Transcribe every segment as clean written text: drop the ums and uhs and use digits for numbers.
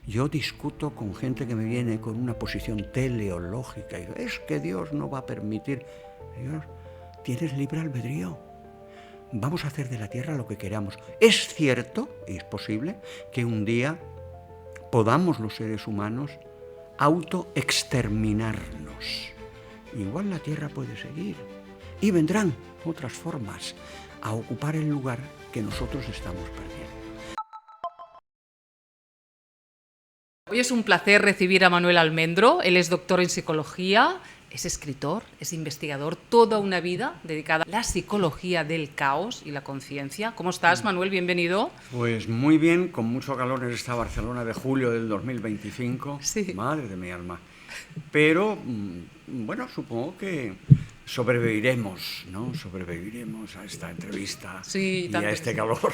Yo discuto con gente que me viene con una posición teleológica y digo, es que Dios no va a permitir. Dios, tienes libre albedrío. Vamos a hacer de la tierra lo que queramos. Es cierto, y es posible, que un día podamos los seres humanos autoexterminarnos. Igual la tierra puede seguir y vendrán otras formas a ocupar el lugar que nosotros estamos perdiendo. Hoy es un placer recibir a Manuel Almendro. Él es doctor en psicología, es escritor, es investigador, toda una vida dedicada a la psicología del caos y la conciencia. ¿Cómo estás, Manuel? Bienvenido. Pues muy bien, con mucho calor en esta Barcelona de julio del 2025. Sí. Madre de mi alma. Pero, bueno, supongo que sobreviviremos, ¿no? Sobreviviremos a esta entrevista y a este calor.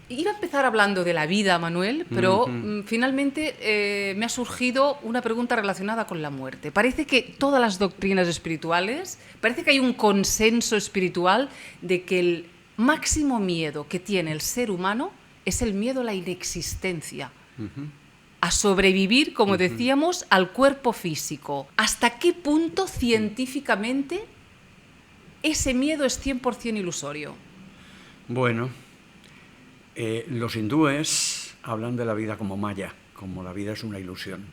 Iba a empezar hablando de la vida, Manuel, pero finalmente me ha surgido una pregunta relacionada con la muerte. Parece que todas las doctrinas espirituales, parece que hay un consenso espiritual de que el máximo miedo que tiene el ser humano es el miedo a la inexistencia, a sobrevivir, como decíamos, al cuerpo físico. ¿Hasta qué punto científicamente ese miedo es 100% ilusorio? Bueno, los hindúes hablan de la vida como maya, como la vida es una ilusión.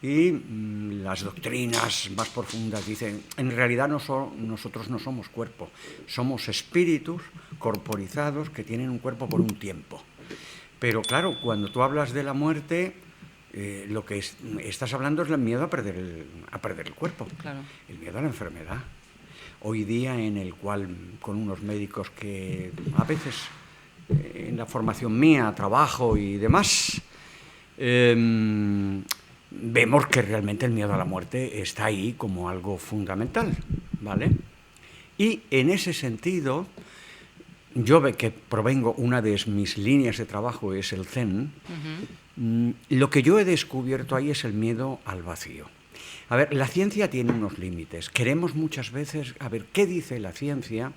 Y las doctrinas más profundas dicen, en realidad nosotros no somos cuerpo, somos espíritus corporizados que tienen un cuerpo por un tiempo. Pero claro, cuando tú hablas de la muerte, lo que estás hablando es el miedo a perder el cuerpo, Claro. El miedo a la enfermedad. Hoy día en el cual, con unos médicos que a veces en la formación mía, trabajo y demás, vemos que realmente el miedo a la muerte está ahí como algo fundamental, ¿vale? Y en ese sentido, yo que provengo, una de mis líneas de trabajo es el Zen, lo que yo he descubierto ahí es el miedo al vacío. A ver, la ciencia tiene unos límites. Queremos muchas veces, a ver, ¿qué dice la ciencia?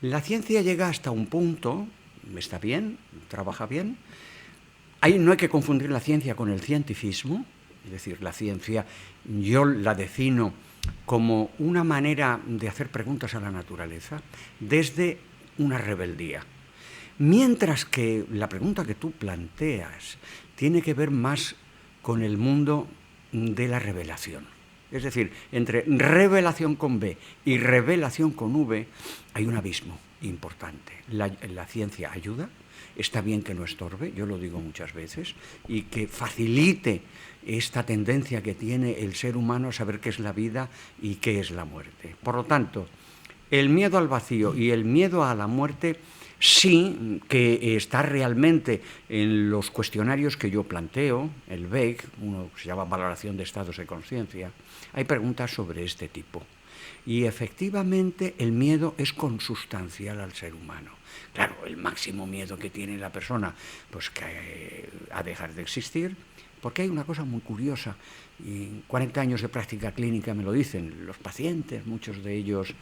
La ciencia llega hasta un punto, está bien, trabaja bien. Ahí no hay que confundir la ciencia con el cientificismo, es decir, la ciencia yo la defino como una manera de hacer preguntas a la naturaleza desde una rebeldía. Mientras que la pregunta que tú planteas tiene que ver más con el mundo de la revelación. Es decir, entre revelación con B y revelación con V hay un abismo importante. La ciencia ayuda, está bien que no estorbe, yo lo digo muchas veces, y que facilite esta tendencia que tiene el ser humano a saber qué es la vida y qué es la muerte. Por lo tanto, el miedo al vacío y el miedo a la muerte sí que está realmente en los cuestionarios que yo planteo, el BEC, uno que se llama Valoración de Estados de Conciencia, hay preguntas sobre este tipo. Y efectivamente el miedo es consustancial al ser humano. Claro, el máximo miedo que tiene la persona, pues que a dejar de existir, porque hay una cosa muy curiosa, y 40 años de práctica clínica me lo dicen los pacientes, muchos de ellos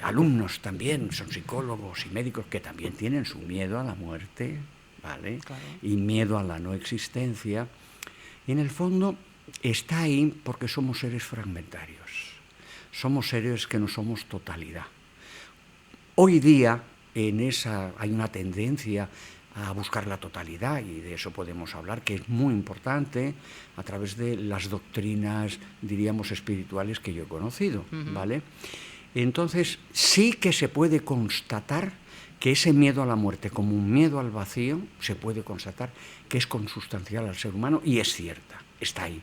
alumnos también, son psicólogos y médicos que también tienen su miedo a la muerte, ¿vale? Claro. Y miedo a la no existencia. Y en el fondo está ahí porque somos seres fragmentarios, somos seres que no somos totalidad. Hoy día hay una tendencia a buscar la totalidad, y de eso podemos hablar, que es muy importante a través de las doctrinas, diríamos, espirituales que yo he conocido, ¿vale? Entonces, sí que se puede constatar que ese miedo a la muerte, como un miedo al vacío, se puede constatar que es consustancial al ser humano y es cierta, está ahí.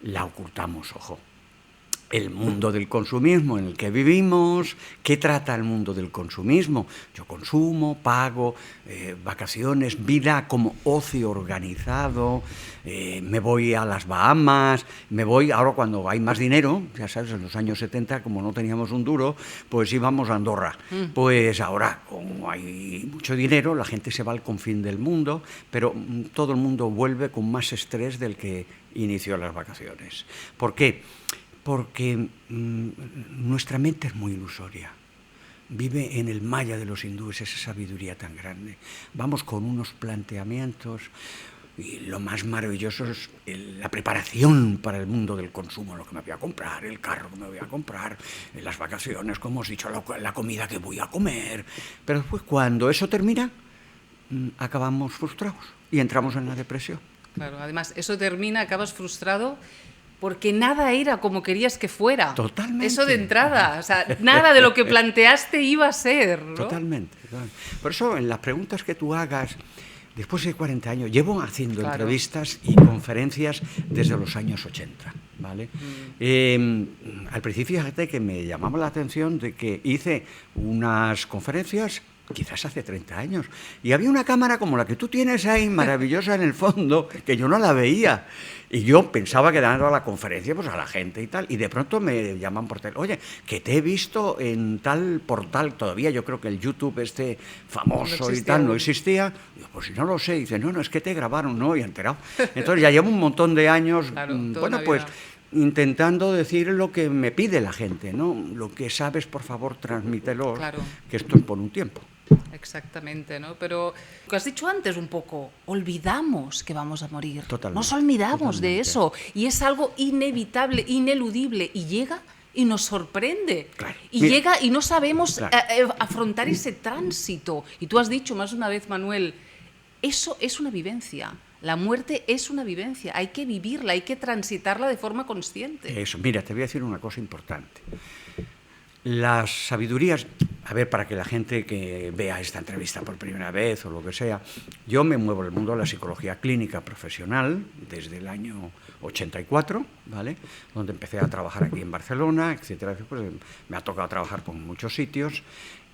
La ocultamos, ojo. El mundo del consumismo en el que vivimos, ¿qué trata el mundo del consumismo? Yo consumo, pago, vacaciones, vida como ocio organizado, me voy a las Bahamas, me voy, ahora cuando hay más dinero, ya sabes, en los años 70, como no teníamos un duro, pues íbamos a Andorra. Pues ahora, como hay mucho dinero, la gente se va al confín del mundo, pero todo el mundo vuelve con más estrés del que inició las vacaciones. ¿Por qué? Porque nuestra mente es muy ilusoria. vive en el maya de los hindúes esa sabiduría tan grande. Vamos con unos planteamientos y lo más maravilloso es la preparación para el mundo del consumo, lo que me voy a comprar, el carro que me voy a comprar, las vacaciones, como os he dicho, la comida que voy a comer. Pero después, cuando eso termina, acabamos frustrados y entramos en la depresión. Claro, además, eso termina, acabas frustrado porque nada era como querías que fuera. Totalmente. Eso de entrada, o sea, nada de lo que planteaste iba a ser, ¿no? Totalmente. Por eso, en las preguntas que tú hagas, después de 40 años, llevo haciendo entrevistas y conferencias desde los años 80, ¿vale? Al principio, fíjate que me llamaba la atención de que hice unas conferencias quizás hace 30 años, y había una cámara como la que tú tienes ahí, maravillosa en el fondo, que yo no la veía, y yo pensaba que dando la conferencia pues a la gente y tal, y de pronto me llaman por teléfono, oye, que te he visto en tal portal, todavía yo creo que el YouTube famoso y tal no existía. Digo, pues si no lo sé, dice, no, es que te grabaron, no, y enterado. Entonces ya llevo un montón de años, bueno, pues intentando decir lo que me pide la gente, ¿no? Lo que sabes, por favor, transmítelo, que esto es por un tiempo. Exactamente, ¿no? Pero lo que has dicho antes un poco, olvidamos que vamos a morir. Totalmente, Nos olvidamos de eso y es algo inevitable, ineludible y llega y nos sorprende. Claro. Y llega y no sabemos afrontar ese tránsito. Y tú has dicho más una vez, Manuel, eso es una vivencia. La muerte es una vivencia, hay que vivirla, hay que transitarla de forma consciente. Eso, mira, te voy a decir una cosa importante. Las sabidurías, a ver, para que la gente que vea esta entrevista por primera vez o lo que sea, yo me muevo en el mundo de la psicología clínica profesional desde el año 84, ¿vale? Donde empecé a trabajar aquí en Barcelona, etcétera. Pues me ha tocado trabajar con muchos sitios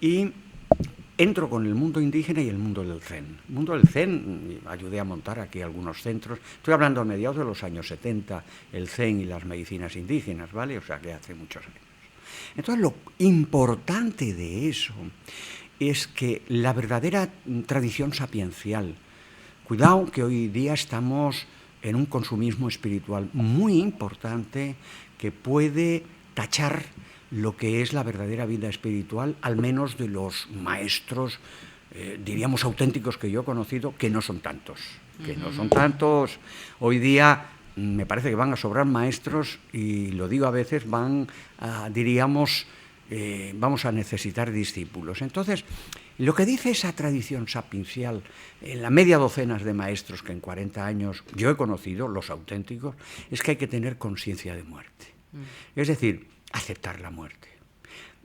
y entro con el mundo indígena y el mundo del Zen. El mundo del Zen, ayudé a montar aquí algunos centros. Estoy hablando a mediados de los años 70, el Zen y las medicinas indígenas, ¿vale? O sea, que hace muchos años. Entonces, lo importante de eso es que la verdadera tradición sapiencial, cuidado que hoy día estamos en un consumismo espiritual muy importante que puede tachar lo que es la verdadera vida espiritual, al menos de los maestros, diríamos, auténticos que yo he conocido, que no son tantos. Que no son tantos. Hoy día me parece que van a sobrar maestros y lo digo a veces, diríamos, vamos a necesitar discípulos. Entonces, lo que dice esa tradición sapiencial, en la media docenas de maestros que en 40 años yo he conocido, los auténticos, es que hay que tener conciencia de muerte. Es decir, aceptar la muerte.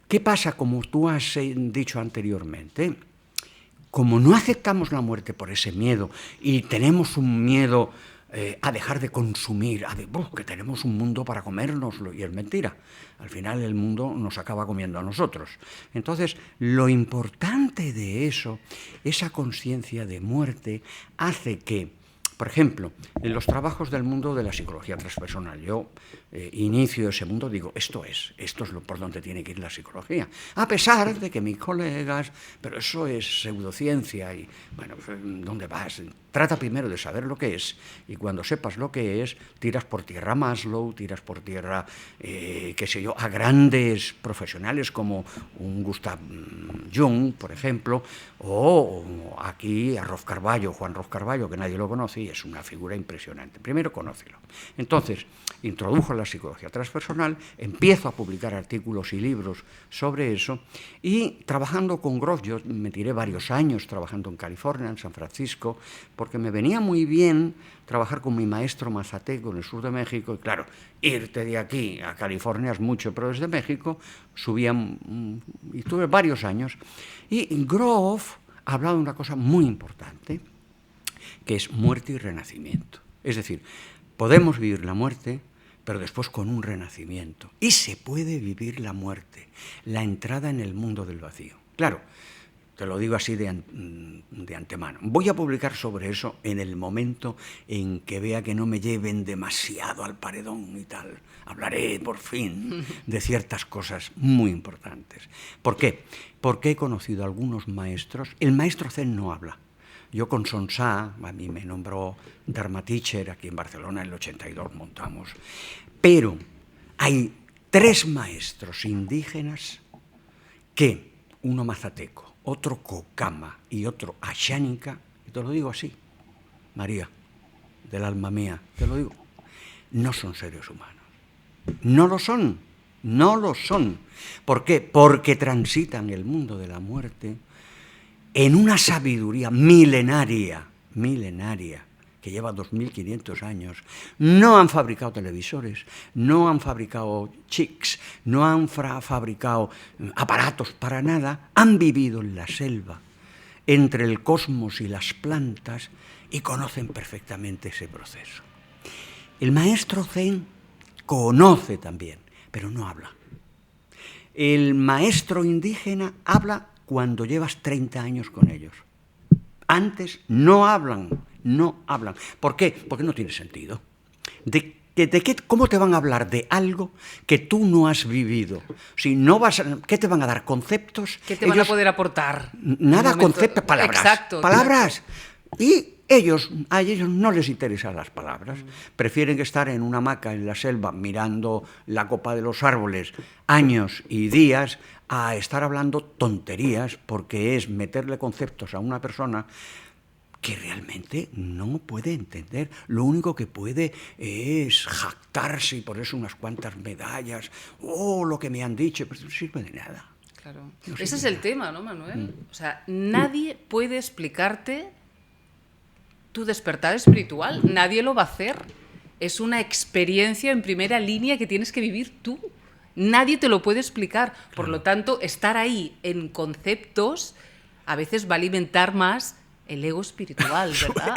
¿Qué pasa? Como tú has dicho anteriormente, como no aceptamos la muerte por ese miedo y tenemos un miedo a dejar de consumir, que tenemos un mundo para comérnoslo, y es mentira. Al final el mundo nos acaba comiendo a nosotros. Entonces, lo importante de eso, esa conciencia de muerte, hace que, por ejemplo, en los trabajos del mundo de la psicología transpersonal, yo inicio ese mundo, digo, esto es por donde tiene que ir la psicología. A pesar de que mis colegas, pero eso es pseudociencia y, bueno, ¿dónde vas? Trata primero de saber lo que es y cuando sepas lo que es, tiras por tierra a Maslow, tiras por tierra, qué sé yo, a grandes profesionales como un Gustav Jung, por ejemplo, o aquí a Juan Rof Carballo, que nadie lo conoce y es una figura impresionante. Primero conócelo. Entonces, introdujo la psicología transpersonal, empiezo a publicar artículos y libros sobre eso y trabajando con Grof, yo me tiré varios años trabajando en California, en San Francisco, porque me venía muy bien trabajar con mi maestro mazateco en el sur de México y claro, irte de aquí a California es mucho, pero desde México subía y tuve varios años y Grof ha hablado de una cosa muy importante que es muerte y renacimiento. Es decir, podemos vivir la muerte, pero después con un renacimiento. Y se puede vivir la muerte, la entrada en el mundo del vacío. Claro, te lo digo así de antemano. Voy a publicar sobre eso en el momento en que vea que no me lleven demasiado al paredón y tal. Hablaré, por fin, de ciertas cosas muy importantes. ¿Por qué? Porque he conocido a algunos maestros. El maestro Zen no habla. Yo con Sonsá, a mí me nombró Dharma Teacher, aquí en Barcelona en el 82 montamos, pero hay 3 maestros indígenas que uno mazateco, otro cocama y otro ashánica, y te lo digo así, María, del alma mía, te lo digo, no son seres humanos. No lo son, no lo son. ¿Por qué? Porque transitan el mundo de la muerte en una sabiduría milenaria, que lleva 2500 años. No han fabricado televisores, no han fabricado chics, no han fabricado aparatos para nada. Han vivido en la selva, entre el cosmos y las plantas, y conocen perfectamente ese proceso. El maestro Zen conoce también, pero no habla. El maestro indígena habla cuando llevas 30 años con ellos. Antes no hablan. ¿Por qué? Porque no tiene sentido. ¿Cómo te van a hablar de algo que tú no has vivido? Si no ¿qué te van a dar? ¿Conceptos? ¿Qué te van a poder aportar? Nada, conceptos, palabras. Exacto. Palabras. Y a ellos no les interesan las palabras. Prefieren estar en una hamaca en la selva mirando la copa de los árboles años y días a estar hablando tonterías, porque es meterle conceptos a una persona que realmente no puede entender. Lo único que puede es jactarse y ponerse unas cuantas medallas. Lo que me han dicho, pero no sirve de nada. Claro. Ese es el tema, ¿no, Manuel? O sea, nadie puede explicarte tu despertar espiritual. Nadie lo va a hacer. Es una experiencia en primera línea que tienes que vivir tú. Nadie te lo puede explicar. Por lo tanto, estar ahí en conceptos a veces va a alimentar más el ego espiritual, ¿verdad?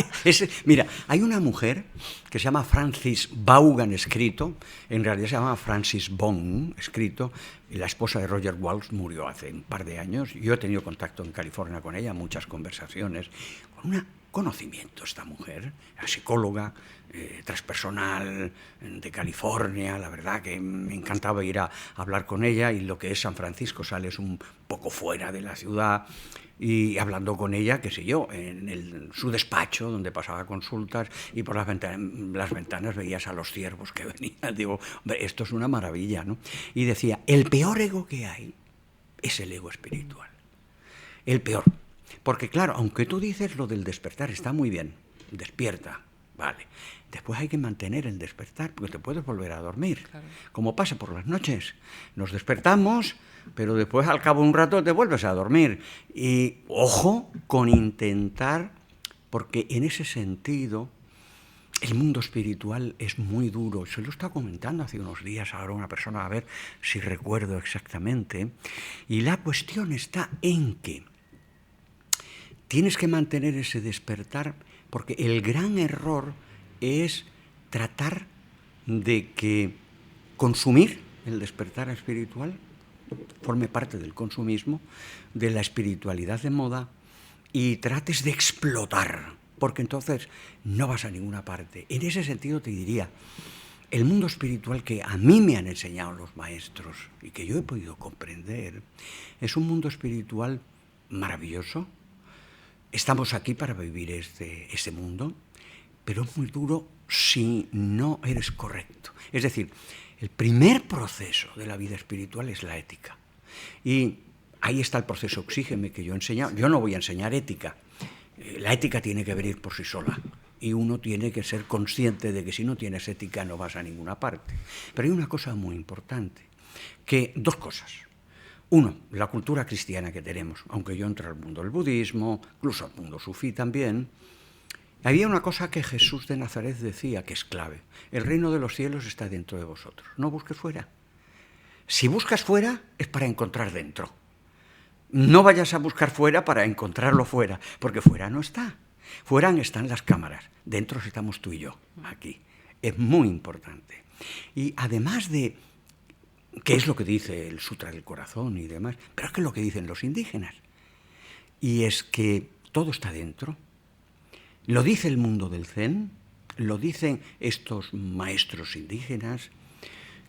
Mira, hay una mujer que se llama Frances Vaughan escrito, en realidad se llama Frances Vaughan escrito, y la esposa de Roger Walsh murió hace un par de años. Yo he tenido contacto en California con ella, muchas conversaciones, con un conocimiento esta mujer, la psicóloga, transpersonal de California. La verdad que me encantaba ir a hablar con ella, y lo que es San Francisco sales un poco fuera de la ciudad, y hablando con ella, qué sé yo, en su despacho donde pasaba consultas, y por las ventanas veías a los ciervos que venían. Digo, hombre, esto es una maravilla, ¿no? Y decía, el peor ego que hay es el ego espiritual. El peor. Porque claro, aunque tú dices lo del despertar, está muy bien, despierta, vale. Después hay que mantener el despertar, porque te puedes volver a dormir. Claro. Como pasa por las noches. Nos despertamos, pero después al cabo de un rato te vuelves a dormir. Y ojo con intentar, porque en ese sentido el mundo espiritual es muy duro. Se lo estaba comentando hace unos días ahora una persona, a ver si recuerdo exactamente. Y la cuestión está en que tienes que mantener ese despertar, porque el gran error es tratar de que consumir el despertar espiritual forme parte del consumismo, de la espiritualidad de moda, y trates de explotar, porque entonces no vas a ninguna parte. En ese sentido te diría, el mundo espiritual que a mí me han enseñado los maestros y que yo he podido comprender, es un mundo espiritual maravilloso. Estamos aquí para vivir ese mundo, pero es muy duro si no eres correcto. Es decir, el primer proceso de la vida espiritual es la ética. Y ahí está el proceso Oxígeme que yo he enseñado. Yo no voy a enseñar ética. La ética tiene que venir por sí sola. Y uno tiene que ser consciente de que si no tienes ética no vas a ninguna parte. Pero hay una cosa muy importante, dos cosas. Uno, la cultura cristiana que tenemos, aunque yo entré al mundo del budismo, incluso al mundo sufí también. Había una cosa que Jesús de Nazaret decía que es clave: el reino de los cielos está dentro de vosotros, no busques fuera. Si buscas fuera es para encontrar dentro. No vayas a buscar fuera para encontrarlo fuera, porque fuera no está. Fuera están las cámaras, dentro estamos tú y yo, aquí. Es muy importante. Y además de qué es lo que dice el Sutra del Corazón y demás, pero es que es lo que dicen los indígenas. Y es que todo está dentro. Lo dice el mundo del Zen, lo dicen estos maestros indígenas,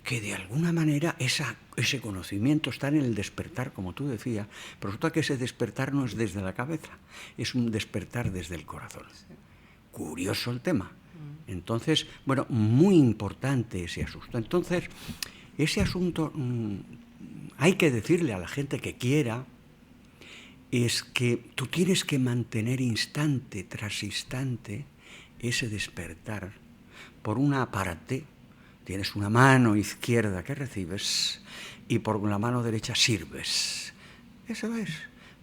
que de alguna manera ese conocimiento está en el despertar, como tú decías, pero resulta que ese despertar no es desde la cabeza, es un despertar desde el corazón. Sí. Curioso el tema. Entonces, bueno, muy importante ese asunto. Entonces, ese asunto hay que decirle a la gente que quiera es que tú tienes que mantener instante tras instante ese despertar. Por una parte, tienes una mano izquierda que recibes y por la mano derecha sirves. Eso es.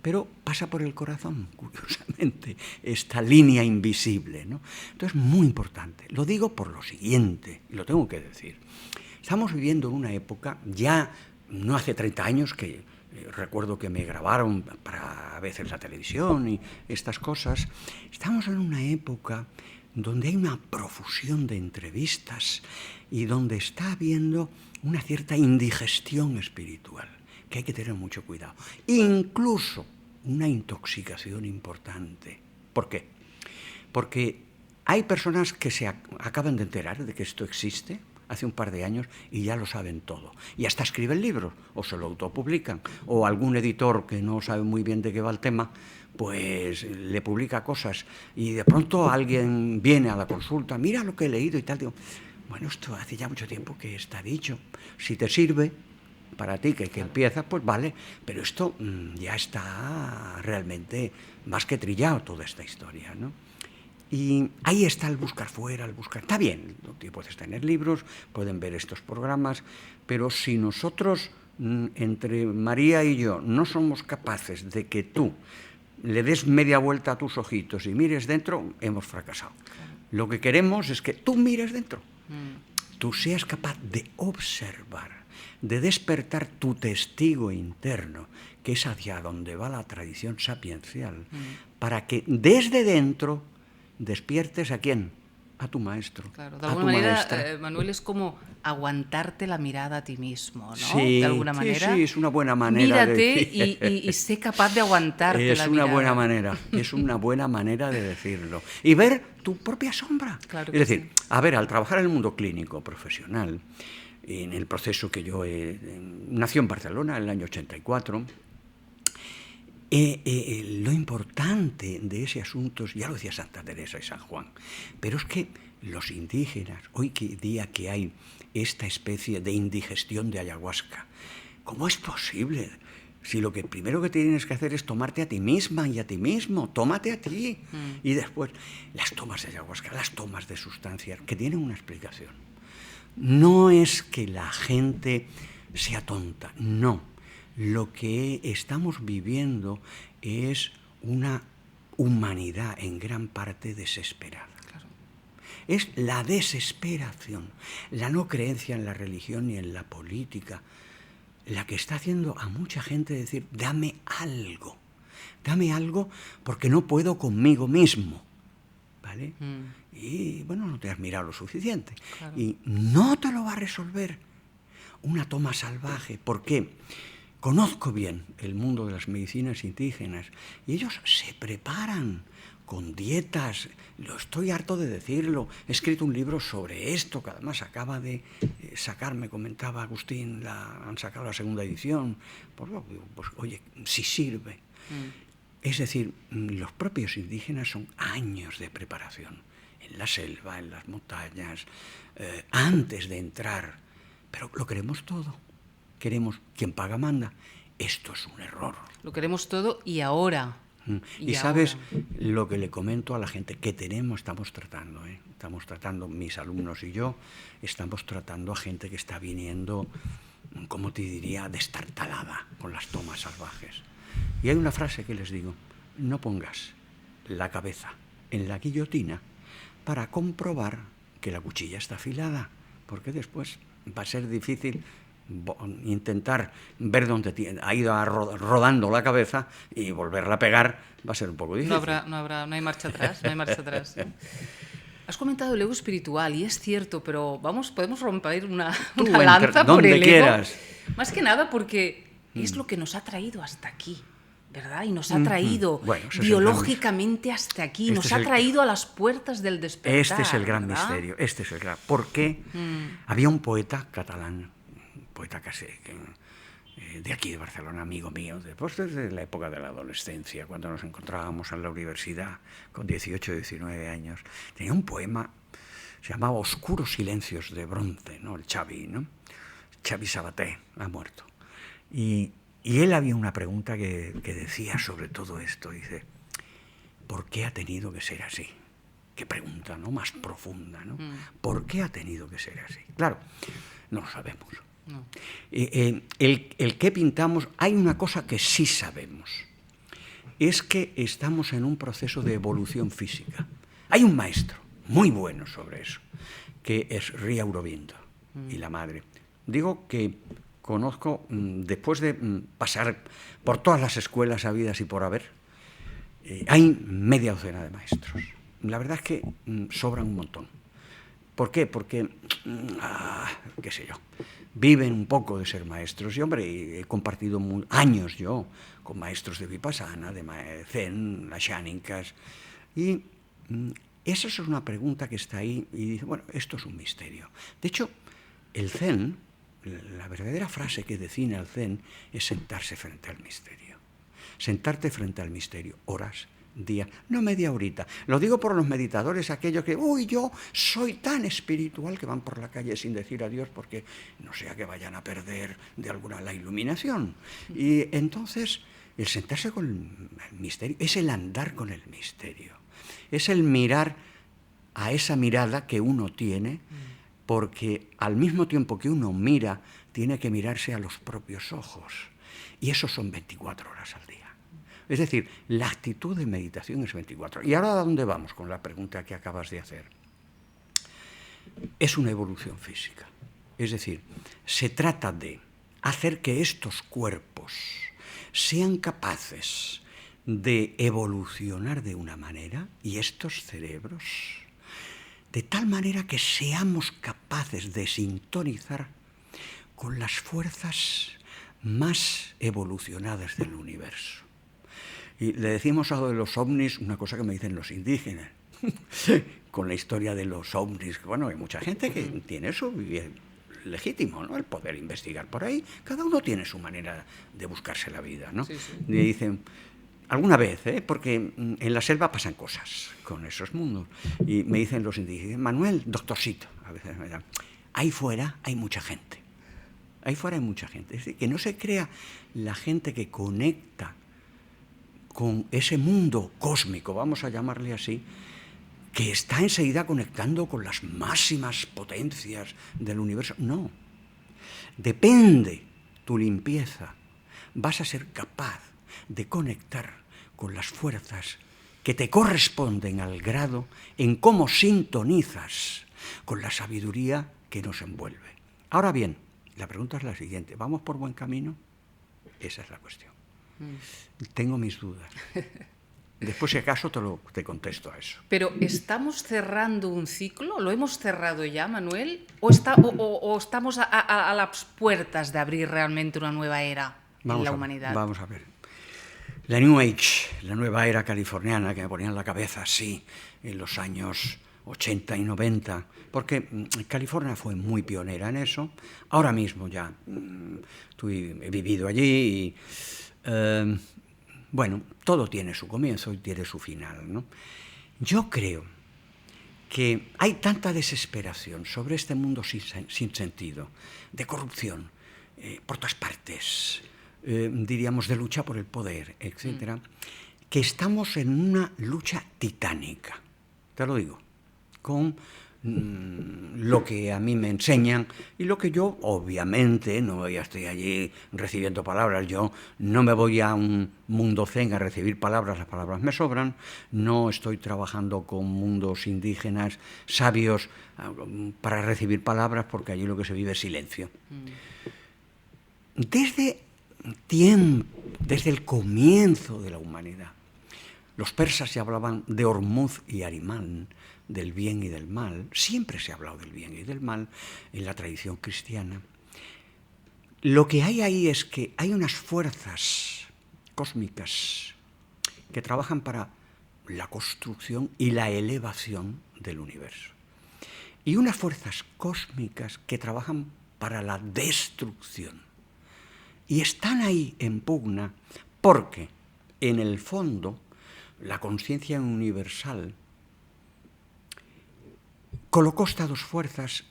Pero pasa por el corazón, curiosamente, esta línea invisible, ¿no? Entonces, muy importante. Lo digo por lo siguiente, y lo tengo que decir. Estamos viviendo una época, ya no hace 30 años, que recuerdo que me grabaron para a veces la televisión y estas cosas. Estamos en una época donde hay una profusión de entrevistas y donde está habiendo una cierta indigestión espiritual, que hay que tener mucho cuidado. Incluso una intoxicación importante. ¿Por qué? Porque hay personas que se acaban de enterar de que esto existe hace un par de años y ya lo saben todo. Y hasta escriben libros, o se lo autopublican, o algún editor que no sabe muy bien de qué va el tema, pues le publica cosas y de pronto alguien viene a la consulta, mira lo que he leído y tal. Digo, bueno, esto hace ya mucho tiempo que está dicho. Si te sirve para ti, que empiezas, pues vale, pero esto ya está realmente más que trillado toda esta historia, ¿no? Y ahí está el buscar fuera, el buscar... Está bien, tú puedes tener libros, pueden ver estos programas, pero si nosotros, entre María y yo, no somos capaces de que tú le des media vuelta a tus ojitos y mires dentro, hemos fracasado. Lo que queremos es que tú mires dentro, tú seas capaz de observar, de despertar tu testigo interno, que es hacia donde va la tradición sapiencial, para que desde dentro despiertes ¿a quién? A tu maestro. Claro, de alguna manera, Manuel, es como aguantarte la mirada a ti mismo, ¿no? Sí, de alguna manera. Sí, es una buena manera. Mírate y sé capaz de aguantarte la mirada. Es una buena manera, es una buena manera de decirlo. Y ver tu propia sombra. Claro es decir, sí. A ver, al trabajar en el mundo clínico profesional, en el proceso que yo nací en Barcelona en el año 84, lo importante de ese asunto, ya lo decía Santa Teresa y San Juan, pero es que los indígenas, hoy que día que hay esta especie de indigestión de ayahuasca, ¿cómo es posible? Si lo que primero que tienes que hacer es tomarte a ti misma y a ti mismo, tómate a ti. Y después, las tomas de ayahuasca, las tomas de sustancias, que tienen una explicación. No es que la gente sea tonta, no. Lo que estamos viviendo es una humanidad en gran parte desesperada. Claro. Es la desesperación, la no creencia en la religión ni en la política, la que está haciendo a mucha gente decir, dame algo porque no puedo conmigo mismo. ¿Vale? Y bueno, no te has mirado lo suficiente. Claro. Y no te lo va a resolver una toma salvaje. ¿Por qué? Conozco bien el mundo de las medicinas indígenas y ellos se preparan con dietas. Lo estoy harto de decirlo. He escrito un libro sobre esto, que además acaba de sacar, me comentaba Agustín, han sacado la segunda edición. Pues oye, si sirve. Es decir, los propios indígenas son años de preparación, en la selva, en las montañas, antes de entrar. Pero lo queremos todo. Queremos, quien paga manda. Esto es un error. Lo queremos todo y ahora. Y sabes lo que le comento a la gente que estamos tratando, mis alumnos y yo, estamos tratando a gente que está viniendo, como te diría, destartalada con las tomas salvajes. Y hay una frase que les digo, no pongas la cabeza en la guillotina para comprobar que la cuchilla está afilada, porque después va a ser difícil intentar ver dónde ha ido rodando la cabeza y volverla a pegar, va a ser un poco difícil. No hay marcha atrás, no hay marcha atrás. Has comentado el ego espiritual y es cierto, pero podemos romper una lanza por el ego. Quieras. Más que nada porque es lo que nos ha traído hasta aquí, ¿verdad? Y nos ha traído biológicamente hasta aquí, nos ha traído a las puertas del despertar. Este es el gran ¿verdad? misterio, porque había un poeta catalán, poeta casi de aquí de Barcelona, amigo mío, desde la época de la adolescencia, cuando nos encontrábamos en la universidad con 18 o 19 años. Tenía un poema, se llamaba Oscuros silencios de bronce, ¿no? El Xavi, ¿no? Xavi Sabaté ha muerto. Y Y él había una pregunta que decía sobre todo esto, dice, ¿por qué ha tenido que ser así? Qué pregunta, ¿no? Más profunda, ¿no? ¿Por qué ha tenido que ser así? Claro, no lo sabemos. No. El que pintamos, hay una cosa que sí sabemos, es que estamos en un proceso de evolución física. Hay un maestro muy bueno sobre eso, que es Ria Aurobindo y la madre. Digo que conozco, después de pasar por todas las escuelas habidas y por haber, hay media docena de maestros. La verdad es que sobran un montón. ¿Por qué? Porque, qué sé yo, viven un poco de ser maestros. Y, hombre, he compartido años yo con maestros de Vipassana, de Zen, las Shaninkas. Y esa es una pregunta que está ahí y dice, bueno, esto es un misterio. De hecho, el Zen, la verdadera frase que define al Zen es sentarse frente al misterio. Sentarte frente al misterio, horas, días, no media horita. Lo digo por los meditadores, aquellos que, yo soy tan espiritual, que van por la calle sin decir adiós porque no sea que vayan a perder de alguna la iluminación. Y entonces, el sentarse con el misterio es el andar con el misterio. Es el mirar a esa mirada que uno tiene, porque al mismo tiempo que uno mira, tiene que mirarse a los propios ojos. Y eso son 24 horas al día. Es decir, la actitud de meditación es 24 horas. ¿Y ahora a dónde vamos con la pregunta que acabas de hacer? Es una evolución física. Es decir, se trata de hacer que estos cuerpos sean capaces de evolucionar de una manera, y estos cerebros, de tal manera que seamos capaces de sintonizar con las fuerzas más evolucionadas del universo. Y le decimos a lo de los ovnis una cosa que me dicen los indígenas, con la historia de los ovnis. Bueno, hay mucha gente que tiene eso, legítimo, ¿no? El poder investigar por ahí. Cada uno tiene su manera de buscarse la vida, ¿no? Sí. Y dicen, alguna vez, porque en la selva pasan cosas con esos mundos. Y me dicen los indígenas, Manuel, doctorcito, a veces me dan, ahí fuera hay mucha gente. Ahí fuera hay mucha gente. Es decir, que no se crea la gente que conecta con ese mundo cósmico, vamos a llamarle así, que está enseguida conectando con las máximas potencias del universo. No. Depende tu limpieza. Vas a ser capaz de conectar con las fuerzas que te corresponden al grado en cómo sintonizas con la sabiduría que nos envuelve. Ahora bien, la pregunta es la siguiente. ¿Vamos por buen camino? Esa es la cuestión. Tengo mis dudas. Después, si acaso, te contesto a eso. Pero ¿estamos cerrando un ciclo? ¿Lo hemos cerrado ya, Manuel? ¿O estamos a las puertas de abrir realmente una nueva era en la humanidad? Vamos a ver. La New Age, la nueva era californiana, que me ponía en la cabeza así en los años 80 y 90, porque California fue muy pionera en eso. Ahora mismo ya he vivido allí y... bueno, todo tiene su comienzo y tiene su final, ¿no? Yo creo que hay tanta desesperación sobre este mundo sin sentido, de corrupción, por todas partes, diríamos de lucha por el poder, etcétera, que estamos en una lucha titánica, te lo digo, con lo que a mí me enseñan y lo que yo, obviamente, no estoy allí recibiendo palabras, yo no me voy a un mundo zen a recibir palabras, las palabras me sobran, no estoy trabajando con mundos indígenas sabios para recibir palabras, porque allí lo que se vive es silencio. Desde el comienzo de la humanidad, los persas ya hablaban de Hormuz y Arimán, del bien y del mal. Siempre se ha hablado del bien y del mal en la tradición cristiana. Lo que hay ahí es que hay unas fuerzas cósmicas que trabajan para la construcción y la elevación del universo. Y unas fuerzas cósmicas que trabajan para la destrucción. Y están ahí en pugna porque, en el fondo, la conciencia universal colocó estas dos fuerzas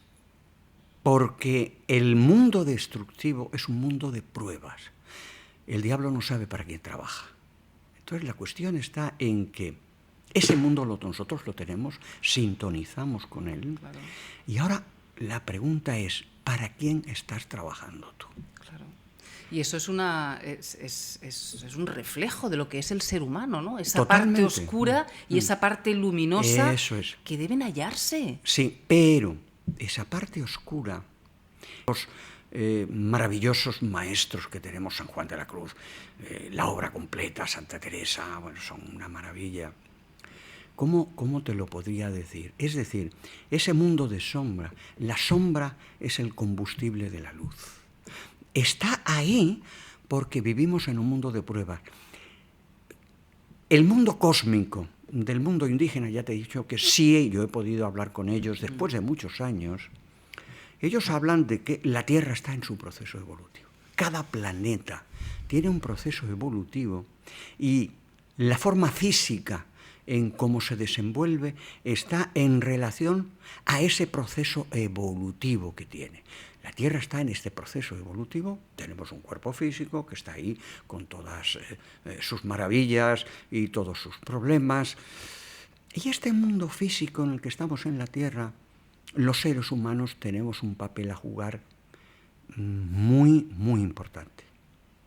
porque el mundo destructivo es un mundo de pruebas. el diablo no sabe para quién trabaja. Entonces la cuestión está en que ese mundo nosotros lo tenemos, sintonizamos con él, claro. Y ahora la pregunta es, ¿para quién estás trabajando tú? Claro. Y eso es un reflejo de lo que es el ser humano, ¿no? Esa Totalmente. Parte oscura y esa parte luminosa eso es. Que deben hallarse. Sí, pero esa parte oscura, los maravillosos maestros que tenemos, San Juan de la Cruz, la obra completa, Santa Teresa, bueno, son una maravilla. ¿Cómo te lo podría decir? Es decir, ese mundo de sombra, la sombra es el combustible de la luz. Está ahí porque vivimos en un mundo de pruebas. El mundo cósmico, del mundo indígena, ya te he dicho que sí, yo he podido hablar con ellos después de muchos años. Ellos hablan de que la Tierra está en su proceso evolutivo. Cada planeta tiene un proceso evolutivo y la forma física en cómo se desenvuelve está en relación a ese proceso evolutivo que tiene. La Tierra está en este proceso evolutivo, tenemos un cuerpo físico que está ahí con todas sus maravillas y todos sus problemas. Y este mundo físico en el que estamos en la Tierra, los seres humanos tenemos un papel a jugar muy, muy importante,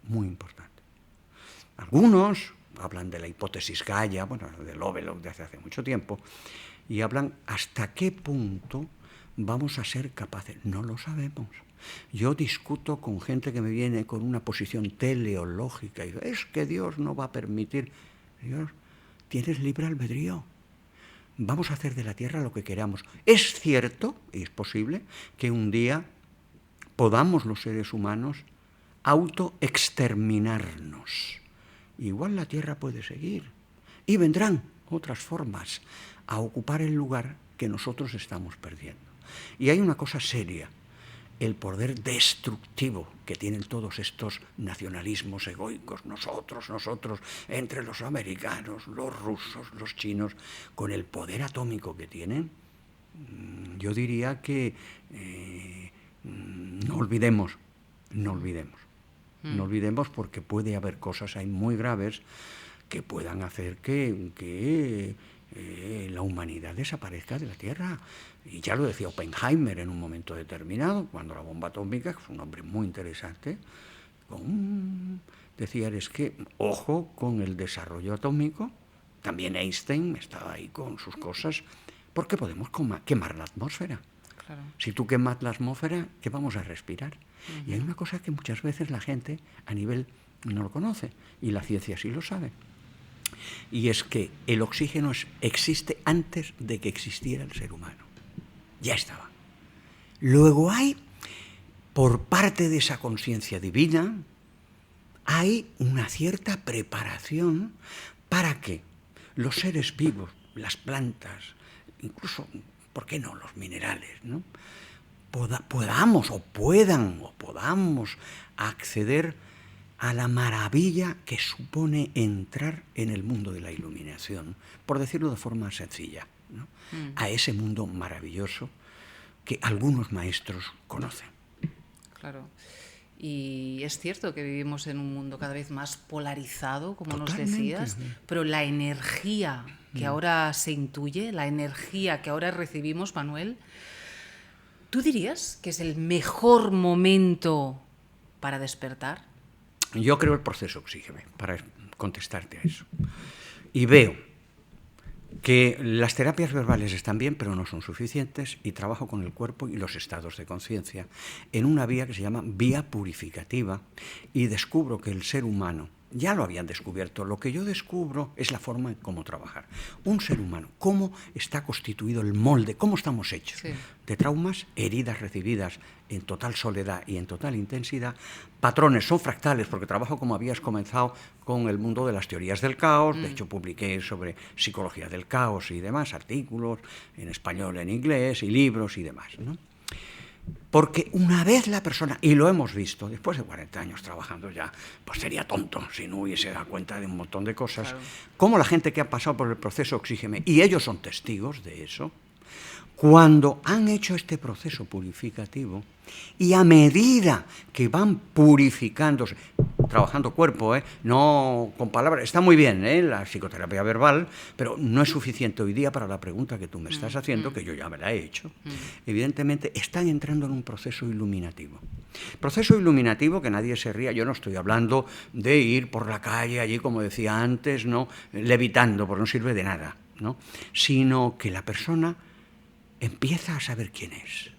muy importante. Algunos hablan de la hipótesis Gaia, bueno, de Lovelock de hace mucho tiempo, y hablan hasta qué punto vamos a ser capaces. No lo sabemos. Yo discuto con gente que me viene con una posición teleológica y digo, es que Dios no va a permitir. Dios, tienes libre albedrío. Vamos a hacer de la Tierra lo que queramos. Es cierto, y es posible, que un día podamos los seres humanos autoexterminarnos. Igual la Tierra puede seguir y vendrán otras formas a ocupar el lugar que nosotros estamos perdiendo. Y hay una cosa seria, el poder destructivo que tienen todos estos nacionalismos egoicos, nosotros, entre los americanos, los rusos, los chinos, con el poder atómico que tienen. Yo diría que no olvidemos. No olvidemos porque puede haber cosas ahí muy graves que puedan hacer que la humanidad desaparezca de la Tierra. Y ya lo decía Oppenheimer en un momento determinado, cuando la bomba atómica, que fue un hombre muy interesante, decía, es que, ojo con el desarrollo atómico. También Einstein estaba ahí con sus cosas, porque podemos quemar la atmósfera. Claro. Si tú quemas la atmósfera, ¿qué vamos a respirar? Uh-huh. Y hay una cosa que muchas veces la gente a nivel no lo conoce, y la ciencia sí lo sabe. Y es que el oxígeno existe antes de que existiera el ser humano. Ya estaba. Luego hay, por parte de esa conciencia divina, hay una cierta preparación para que los seres vivos, las plantas, incluso, ¿por qué no?, los minerales, ¿no?, podamos acceder a la maravilla que supone entrar en el mundo de la iluminación, por decirlo de forma sencilla, ¿no?, a ese mundo maravilloso que algunos maestros conocen. Claro. Y es cierto que vivimos en un mundo cada vez más polarizado, como Totalmente. Nos decías, pero la energía que ahora se intuye, la energía que ahora recibimos, Manuel, ¿tú dirías que es el mejor momento para despertar? Yo creo el proceso Oxígeme, para contestarte a eso. Y veo que las terapias verbales están bien, pero no son suficientes, y trabajo con el cuerpo y los estados de conciencia en una vía que se llama vía purificativa, y descubro que el ser humano, ya lo habían descubierto, lo que yo descubro es la forma en cómo trabajar. Un ser humano, cómo está constituido el molde, cómo estamos hechos, sí, de traumas, heridas recibidas en total soledad y en total intensidad, patrones, son fractales, porque trabajo, como habías comenzado, con el mundo de las teorías del caos. De hecho, publiqué sobre psicología del caos y demás, artículos en español, en inglés, y libros y demás, ¿no? Porque una vez la persona, y lo hemos visto, después de 40 años trabajando ya, pues sería tonto si no hubiese dado cuenta de un montón de cosas, claro, como la gente que ha pasado por el proceso Oxígeme, y ellos son testigos de eso, Cuando han hecho este proceso purificativo y a medida que van purificándose, trabajando cuerpo, no con palabras, está muy bien la psicoterapia verbal, pero no es suficiente hoy día para la pregunta que tú me estás haciendo, que yo ya me la he hecho. Evidentemente están entrando en un proceso iluminativo. Proceso iluminativo que nadie se ría, yo no estoy hablando de ir por la calle allí, como decía antes, no levitando, porque no sirve de nada, ¿no? Sino que la persona empieza a saber quién es,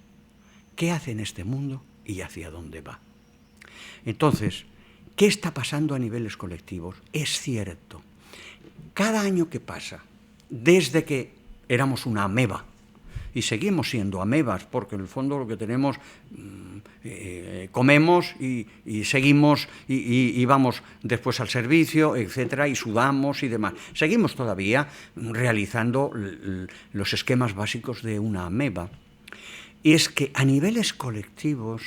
qué hace en este mundo y hacia dónde va. Entonces, ¿qué está pasando a niveles colectivos? Es cierto, cada año que pasa, desde que éramos una ameba, y seguimos siendo amebas, porque en el fondo lo que tenemos, comemos y seguimos y vamos después al servicio, etcétera, y sudamos y demás. Seguimos todavía realizando los esquemas básicos de una ameba. Y es que a niveles colectivos,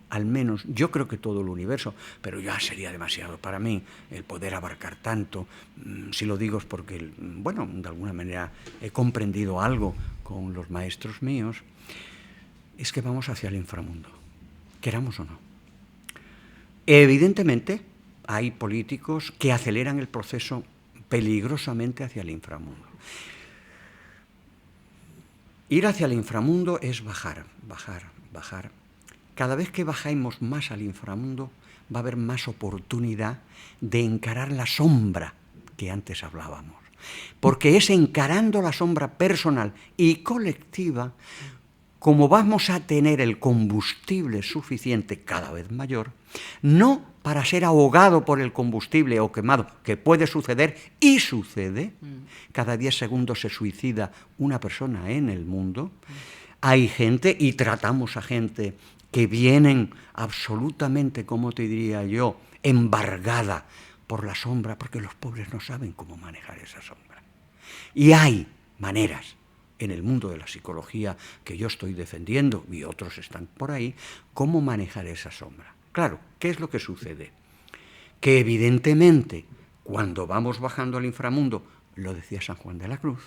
al menos, yo creo que todo el universo, pero ya sería demasiado para mí el poder abarcar tanto. Si lo digo es porque, bueno, de alguna manera he comprendido algo con los maestros míos, es que vamos hacia el inframundo, queramos o no. Evidentemente, hay políticos que aceleran el proceso peligrosamente hacia el inframundo. Ir hacia el inframundo es bajar, bajar, bajar. Cada vez que bajamos más al inframundo, va a haber más oportunidad de encarar la sombra que antes hablábamos. Porque es encarando la sombra personal y colectiva como vamos a tener el combustible suficiente cada vez mayor, no para ser ahogado por el combustible o quemado, que puede suceder y sucede, cada 10 segundos se suicida una persona en el mundo, hay gente, y tratamos a gente que vienen absolutamente, como te diría yo, embargada por la sombra, porque los pobres no saben cómo manejar esa sombra. Y hay maneras en el mundo de la psicología que yo estoy defendiendo, y otros están por ahí, cómo manejar esa sombra. Claro, ¿qué es lo que sucede? Que evidentemente, cuando vamos bajando al inframundo, lo decía San Juan de la Cruz,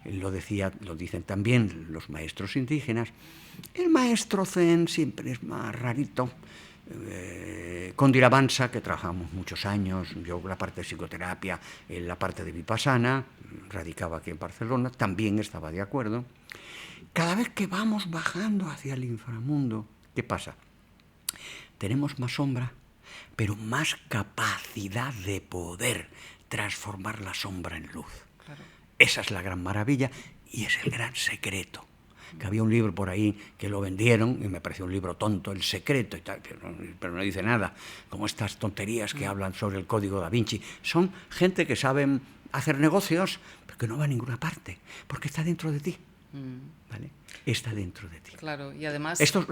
lo dicen también los maestros indígenas, el maestro Zen siempre es más rarito. Kondiravansa, que trabajamos muchos años, yo la parte de psicoterapia, la parte de Vipassana, radicaba aquí en Barcelona, también estaba de acuerdo. Cada vez que vamos bajando hacia el inframundo, ¿qué pasa? Tenemos más sombra, pero más capacidad de poder transformar la sombra en luz. Claro. Esa es la gran maravilla y es el gran secreto. Que había un libro por ahí que lo vendieron y me pareció un libro tonto, El secreto y tal, pero no dice nada, como estas tonterías que hablan sobre el código da Vinci. Son gente que saben hacer negocios, pero que no va a ninguna parte, porque está dentro de ti. ¿Vale? Está dentro de ti. Claro, y además... Esto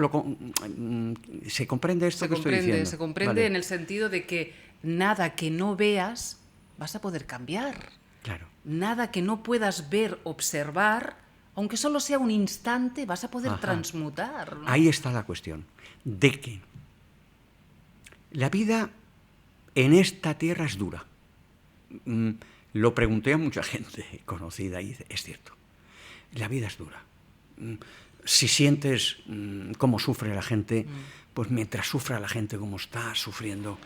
¿se comprende esto que estoy diciendo? Se comprende, vale. En el sentido de que nada que no veas vas a poder cambiar. Claro. Nada que no puedas ver, observar, aunque solo sea un instante, vas a poder transmutar, ¿no? Ahí está la cuestión, de que la vida en esta tierra es dura. Lo pregunté a mucha gente conocida y dice, es cierto, la vida es dura. Si sientes cómo sufre la gente, pues mientras sufra la gente como está sufriendo,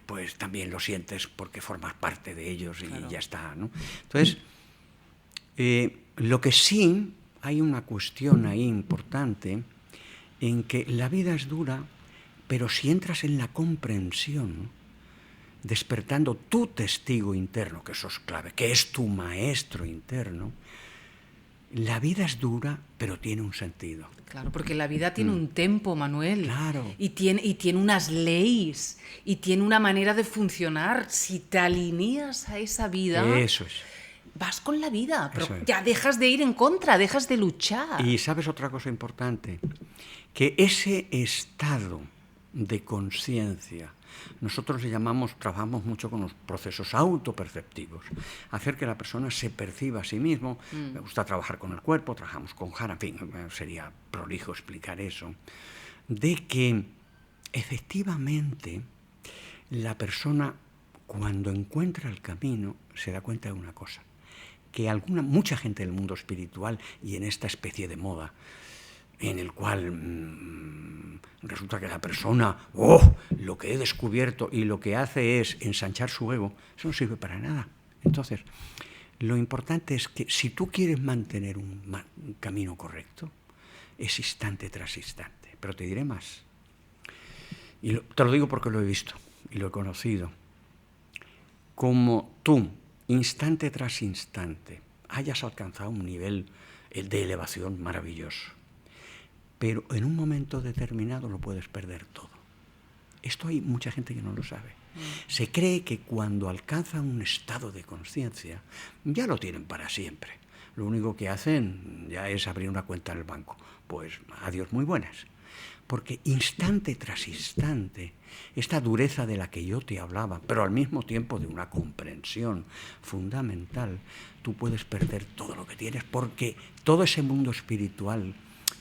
pues también lo sientes porque formas parte de ellos y claro. Ya está, ¿no? Entonces, lo que sí, hay una cuestión ahí importante en que la vida es dura, pero si entras en la comprensión, despertando tu testigo interno, que eso es clave, que es tu maestro interno, la vida es dura, pero tiene un sentido. Claro, porque la vida tiene un tempo, Manuel. Claro. Y tiene unas leyes, y tiene una manera de funcionar. Si te alineas a esa vida... Eso es. Vas con la vida, pero ya dejas de ir en contra, dejas de luchar. Y sabes otra cosa importante, que ese estado de conciencia, nosotros le llamamos, trabajamos mucho con los procesos autoperceptivos, hacer que la persona se perciba a sí mismo. Me gusta trabajar con el cuerpo, trabajamos con Jara, en fin, sería prolijo explicar eso, de que efectivamente la persona cuando encuentra el camino se da cuenta de una cosa, que mucha gente del mundo espiritual y en esta especie de moda, en el cual resulta que la persona, lo que he descubierto y lo que hace es ensanchar su ego, eso no sirve para nada. Entonces, lo importante es que si tú quieres mantener un camino correcto, es instante tras instante. Pero te diré más. Y te lo digo porque lo he visto y lo he conocido. Como tú, instante tras instante, hayas alcanzado un nivel de elevación maravilloso, pero en un momento determinado lo puedes perder todo. Esto hay mucha gente que no lo sabe. Se cree que cuando alcanzan un estado de conciencia, ya lo tienen para siempre. Lo único que hacen ya es abrir una cuenta en el banco. Pues adiós, muy buenas. Porque instante tras instante, esta dureza de la que yo te hablaba, pero al mismo tiempo de una comprensión fundamental, tú puedes perder todo lo que tienes, porque todo ese mundo espiritual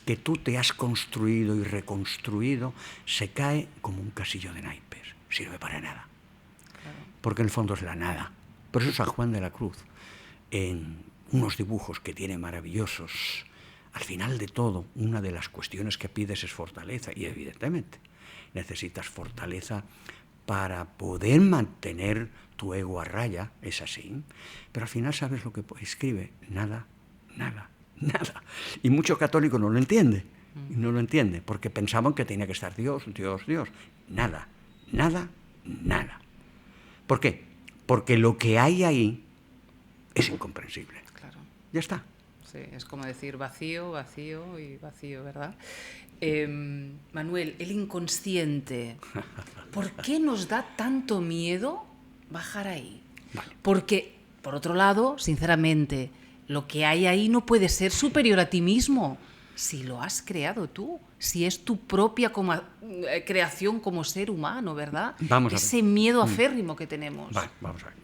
que tú te has construido y reconstruido se cae como un casillo de naipes, sirve para nada. Claro. Porque en el fondo es la nada. Por eso San Juan de la Cruz, en unos dibujos que tiene maravillosos, al final de todo, una de las cuestiones que pides es fortaleza, y evidentemente necesitas fortaleza para poder mantener tu ego a raya, es así, pero al final sabes lo que escribe, nada, nada, nada. Y mucho católico no lo entiende, porque pensaban que tenía que estar Dios, Dios, Dios. Nada, nada, nada. ¿Por qué? Porque lo que hay ahí es incomprensible. Claro. Ya está. Sí, es como decir vacío, vacío y vacío, ¿verdad? Manuel, el inconsciente, ¿por qué nos da tanto miedo bajar ahí? Vale. Porque, por otro lado, sinceramente, lo que hay ahí no puede ser superior a ti mismo, si lo has creado tú, si es tu propia creación como ser humano, ¿verdad? Vamos a ver. Ese miedo aférrimo que tenemos. Vale, vamos a ver.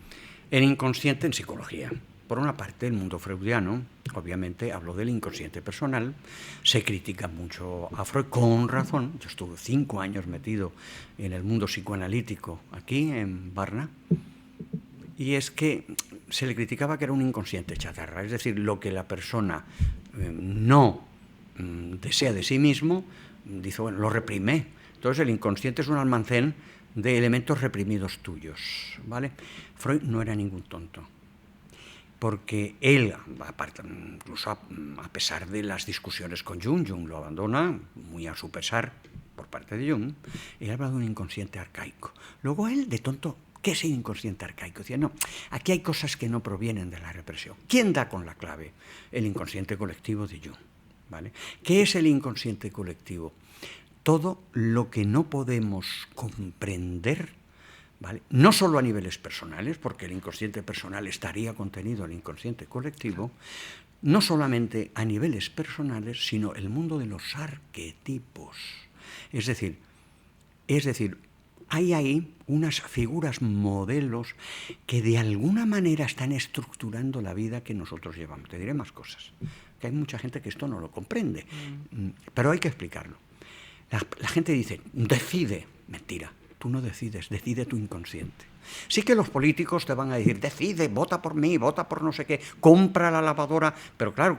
El inconsciente en psicología. Por una parte, el mundo freudiano, obviamente, habló del inconsciente personal. Se critica mucho a Freud, con razón. Yo estuve 5 años metido en el mundo psicoanalítico aquí, en Varna, y es que se le criticaba que era un inconsciente chatarra, es decir, lo que la persona no desea de sí mismo, dice, bueno, lo reprime. Entonces, el inconsciente es un almacén de elementos reprimidos tuyos, ¿vale? Freud no era ningún tonto, porque él, aparte, incluso a pesar de las discusiones con Jung lo abandona, muy a su pesar por parte de Jung, él habla de un inconsciente arcaico. Luego él, de tonto, ¿qué es el inconsciente arcaico? Decía, no, aquí hay cosas que no provienen de la represión. ¿Quién da con la clave? El inconsciente colectivo de Jung, ¿vale? ¿Qué es el inconsciente colectivo? Todo lo que no podemos comprender, ¿vale? No solo a niveles personales, porque el inconsciente personal estaría contenido en el inconsciente colectivo, no solamente a niveles personales, sino el mundo de los arquetipos. Es decir, hay ahí unas figuras, modelos, que de alguna manera están estructurando la vida que nosotros llevamos. Te diré más cosas, que hay mucha gente que esto no lo comprende, pero hay que explicarlo. La gente dice, decide. Mentira, tú no decides, decide tu inconsciente. Sí que los políticos te van a decir, decide, vota por mí, vota por no sé qué, compra la lavadora, pero claro,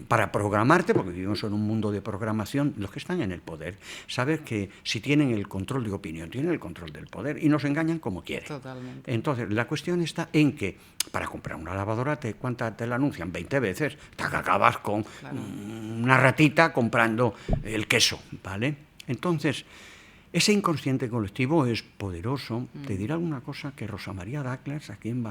para programarte, porque vivimos en un mundo de programación, los que están en el poder, sabes que si tienen el control de opinión, tienen el control del poder y nos engañan como quieren. Totalmente. Entonces, la cuestión está en que para comprar una lavadora, ¿cuántas te la anuncian? 20 veces, hasta que acabas con una ratita comprando el queso, ¿vale? Entonces, ese inconsciente colectivo es poderoso. Te diré alguna cosa que Rosa María Daclas, aquí en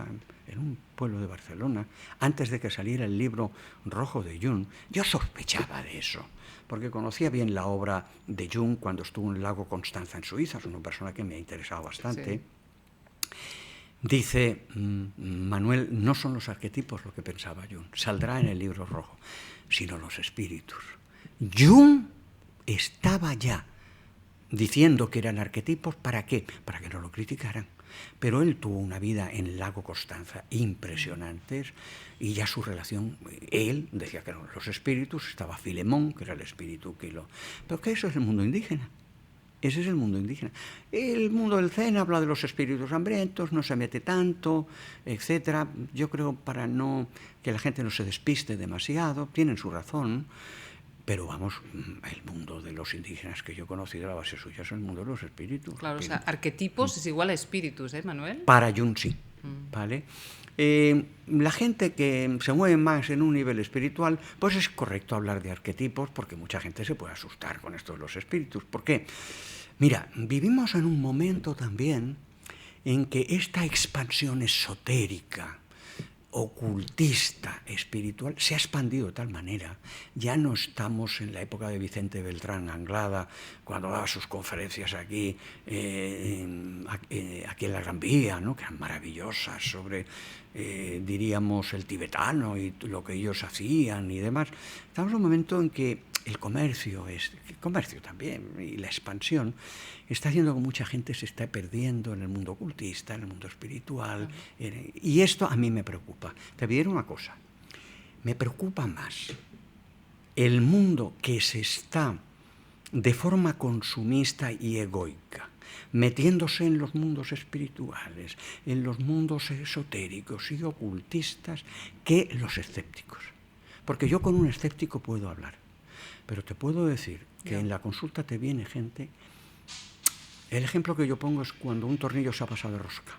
un pueblo de Barcelona, antes de que saliera el libro rojo de Jung, yo sospechaba de eso, porque conocía bien la obra de Jung cuando estuvo en el lago Constanza en Suiza, es una persona que me ha interesado bastante. Sí. Dice, Manuel, no son los arquetipos lo que pensaba Jung, saldrá en el libro rojo, sino los espíritus. Jung estaba ya diciendo que eran arquetipos, ¿para qué? Para que no lo criticaran. Pero él tuvo una vida en el lago Constanza impresionante y ya su relación, él decía que eran los espíritus, estaba Filemón, que era el espíritu que lo... Pero que eso es el mundo indígena. Ese es el mundo indígena. El mundo del Zen habla de los espíritus hambrientos, no se mete tanto, etcétera. Yo creo para no que la gente no se despiste demasiado, tienen su razón, pero vamos, el mundo de los indígenas que yo he conocido, la base suya es el mundo de los espíritus. Claro, o sea, arquetipos es igual a espíritus, ¿eh, Manuel? Para Jung sí, ¿vale? La gente que se mueve más en un nivel espiritual, pues es correcto hablar de arquetipos, porque mucha gente se puede asustar con esto de los espíritus. ¿Por qué? Mira, vivimos en un momento también en que esta expansión esotérica, ocultista, espiritual, se ha expandido de tal manera. Ya no estamos en la época de Vicente Beltrán Anglada, cuando daba sus conferencias aquí, aquí en la Gran Vía, ¿no? Que eran maravillosas, sobre, diríamos, el tibetano y lo que ellos hacían y demás. Estamos en un momento en que el comercio también, y la expansión, está haciendo que mucha gente se está perdiendo en el mundo ocultista, en el mundo espiritual, y esto a mí me preocupa. Te diré una cosa, me preocupa más el mundo que se está de forma consumista y egoica, metiéndose en los mundos espirituales, en los mundos esotéricos y ocultistas, que los escépticos. Porque yo con un escéptico puedo hablar, pero te puedo decir que en la consulta te viene gente. El ejemplo que yo pongo es cuando un tornillo se ha pasado de rosca.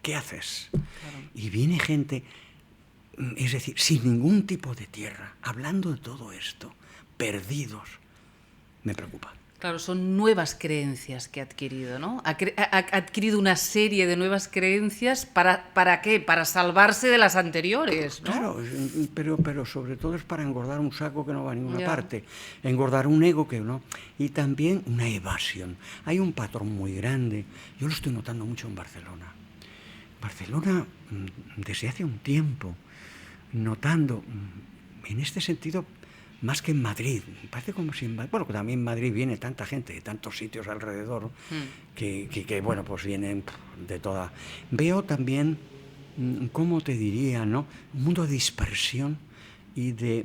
¿Qué haces? Claro. Y viene gente, es decir, sin ningún tipo de tierra, hablando de todo esto, perdidos. Me preocupa. Claro, son nuevas creencias que ha adquirido, ¿no? Ha adquirido una serie de nuevas creencias, ¿para qué? Para salvarse de las anteriores, ¿no? Claro, pero sobre todo es para engordar un saco que no va a ninguna parte, engordar un ego que no, y también una evasión. Hay un patrón muy grande, yo lo estoy notando mucho en Barcelona. Barcelona, desde hace un tiempo, notando, en este sentido, más que en Madrid, parece como si bueno, que también en Madrid viene tanta gente de tantos sitios alrededor, que bueno, pues vienen de toda. Veo también, ¿cómo te diría, no? Un mundo de dispersión y de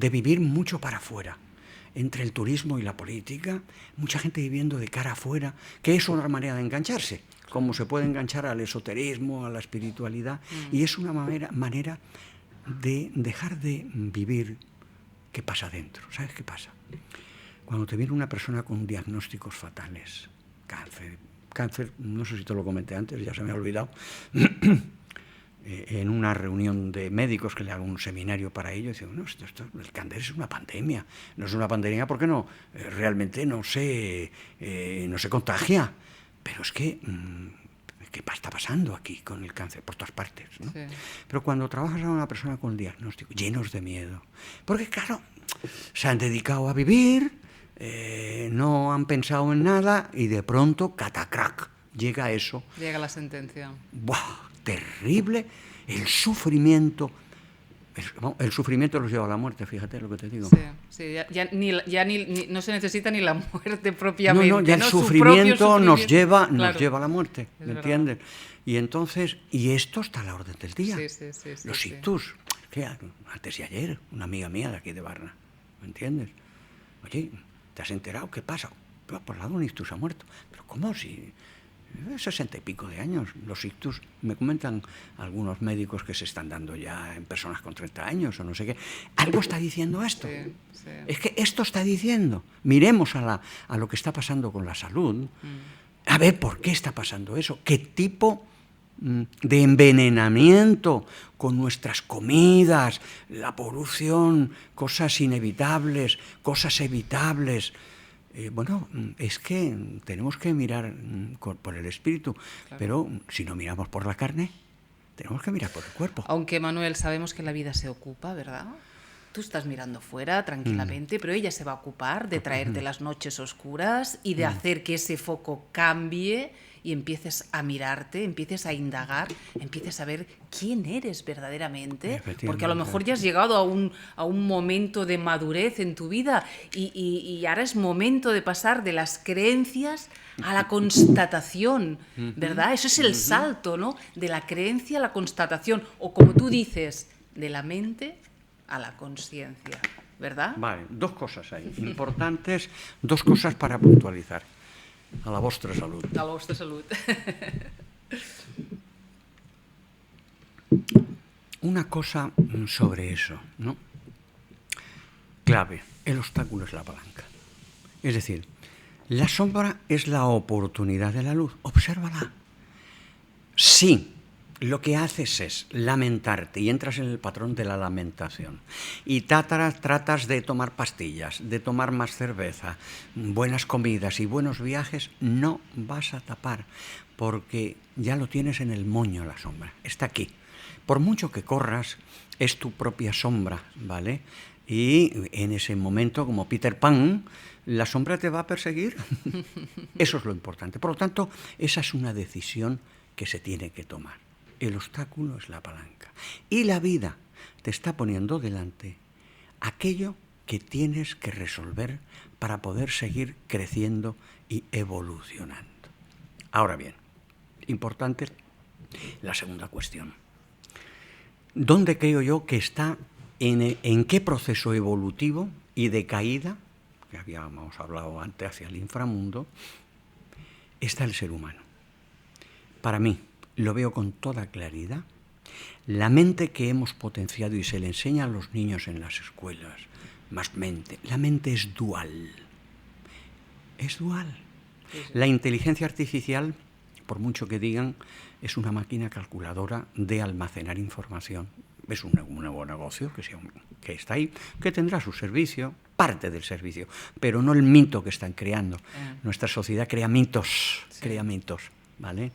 vivir mucho para afuera. Entre el turismo y la política, mucha gente viviendo de cara afuera, que es una manera de engancharse, como se puede enganchar al esoterismo, a la espiritualidad, y es una manera de dejar de vivir. ¿Qué pasa dentro? ¿Sabes qué pasa? Cuando te viene una persona con diagnósticos fatales, cáncer, no sé si te lo comenté antes, ya se me ha olvidado, en una reunión de médicos que le hago un seminario para ello, digo, no, el cáncer es una pandemia. No es una pandemia porque no, realmente no se contagia, pero es que ¿qué está pasando aquí con el cáncer? Por todas partes, ¿no? Sí. Pero cuando trabajas a una persona con diagnóstico, llenos de miedo, porque claro, se han dedicado a vivir, no han pensado en nada y de pronto, catacrac, llega eso. Llega la sentencia. ¡Buah! Terrible, el sufrimiento. El sufrimiento los lleva a la muerte, fíjate lo que te digo. Sí, ya no se necesita ni la muerte propiamente. No, ya el sufrimiento nos lleva a la muerte, ¿me entiendes? Y entonces, y esto está a la orden del día. Los ictus, que antes y ayer, una amiga mía de aquí de Barna, ¿me entiendes? Oye, ¿te has enterado? ¿Qué pasa? Por lado un ictus ha muerto. Pero ¿cómo si...? 60 y pico de años. Los ictus, me comentan algunos médicos que se están dando ya en personas con 30 años o no sé qué. Algo está diciendo esto. Sí. Es que esto está diciendo. Miremos a lo que está pasando con la salud. A ver por qué está pasando eso. ¿Qué tipo de envenenamiento con nuestras comidas, la polución, cosas inevitables, cosas evitables? Bueno, es que tenemos que mirar por el espíritu, pero si no miramos por la carne, tenemos que mirar por el cuerpo. Aunque, Manuel, sabemos que la vida se ocupa, ¿verdad? Tú estás mirando fuera tranquilamente, pero ella se va a ocupar de traerte las noches oscuras y de hacer que ese foco cambie y empieces a mirarte, empieces a indagar, empieces a ver quién eres verdaderamente, porque a lo mejor ya has llegado a un momento de madurez en tu vida y ahora es momento de pasar de las creencias a la constatación, ¿verdad? Eso es el salto, ¿no? De la creencia a la constatación, o como tú dices, de la mente a la conciencia. ¿verdad? Vale, dos cosas ahí, importantes, dos cosas para puntualizar. A la vostra salud. A la vostra salut. Una cosa sobre eso, ¿no? Clave, el obstáculo es la palanca. Es decir, la sombra es la oportunidad de la luz. Obsérvala. Sí, lo que haces es lamentarte y entras en el patrón de la lamentación y tratas de tomar pastillas, de tomar más cerveza, buenas comidas y buenos viajes, no vas a tapar porque ya lo tienes en el moño la sombra, está aquí. Por mucho que corras, es tu propia sombra, ¿vale? Y en ese momento, como Peter Pan, la sombra te va a perseguir. Eso es lo importante. Por lo tanto, esa es una decisión que se tiene que tomar. El obstáculo es la palanca. Y la vida te está poniendo delante aquello que tienes que resolver para poder seguir creciendo y evolucionando. Ahora bien, importante la segunda cuestión. ¿Dónde creo yo que está, en qué proceso evolutivo y de caída, que habíamos hablado antes, hacia el inframundo, está el ser humano? Para mí, lo veo con toda claridad, la mente que hemos potenciado y se le enseña a los niños en las escuelas, más mente, la mente es dual. Es dual. Sí, sí. La inteligencia artificial, por mucho que digan, es una máquina calculadora de almacenar información. Es un nuevo negocio que está ahí, que tendrá su servicio, parte del servicio, pero no el mito que están creando. Nuestra sociedad crea mitos, ¿vale?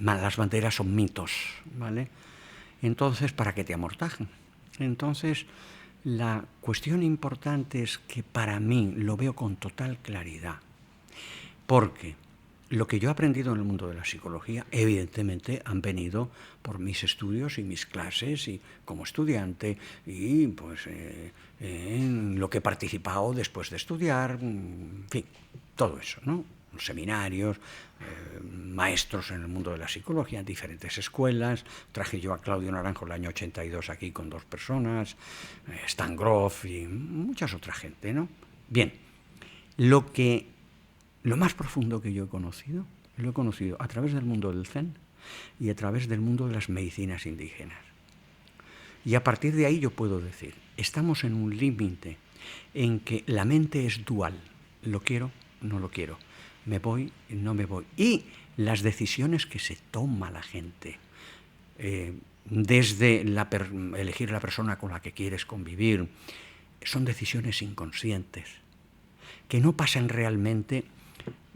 Las banderas son mitos, ¿vale? Entonces, ¿para qué te amortajan? Entonces, la cuestión importante es que para mí lo veo con total claridad, porque lo que yo he aprendido en el mundo de la psicología, evidentemente, han venido por mis estudios y mis clases y como estudiante y pues en lo que he participado después de estudiar, en fin, todo eso, ¿no? Seminarios, maestros en el mundo de la psicología en diferentes escuelas. Traje yo a Claudio Naranjo el año 82 aquí con 2 personas, Stan Grof y muchas otra gente, ¿no? Bien, lo más profundo que yo he conocido, lo he conocido a través del mundo del Zen y a través del mundo de las medicinas indígenas. Y a partir de ahí yo puedo decir, estamos en un límite en que la mente es dual, lo quiero, no lo quiero, me voy, no me voy. Y las decisiones que se toma la gente, desde elegir la persona con la que quieres convivir, son decisiones inconscientes, que no pasan realmente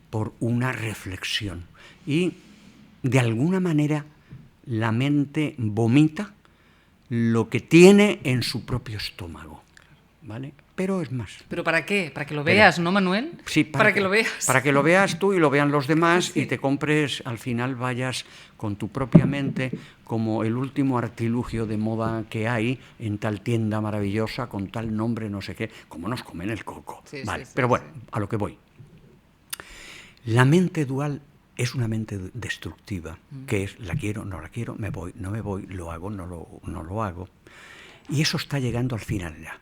por una reflexión. Y de alguna manera la mente vomita lo que tiene en su propio estómago, ¿vale? Pero es más. ¿Pero para qué? Para que lo veas, ¿no, Manuel? Sí, para que lo veas. Para que lo veas tú y lo vean los demás, sí. Y te compres, al final vayas con tu propia mente como el último artilugio de moda que hay en tal tienda maravillosa con tal nombre, no sé qué, como nos comen el coco. Sí, vale, sí, pero bueno, sí. A lo que voy. La mente dual es una mente destructiva, que es la quiero, no la quiero, me voy, no me voy, lo hago, no lo hago. Y eso está llegando al final ya.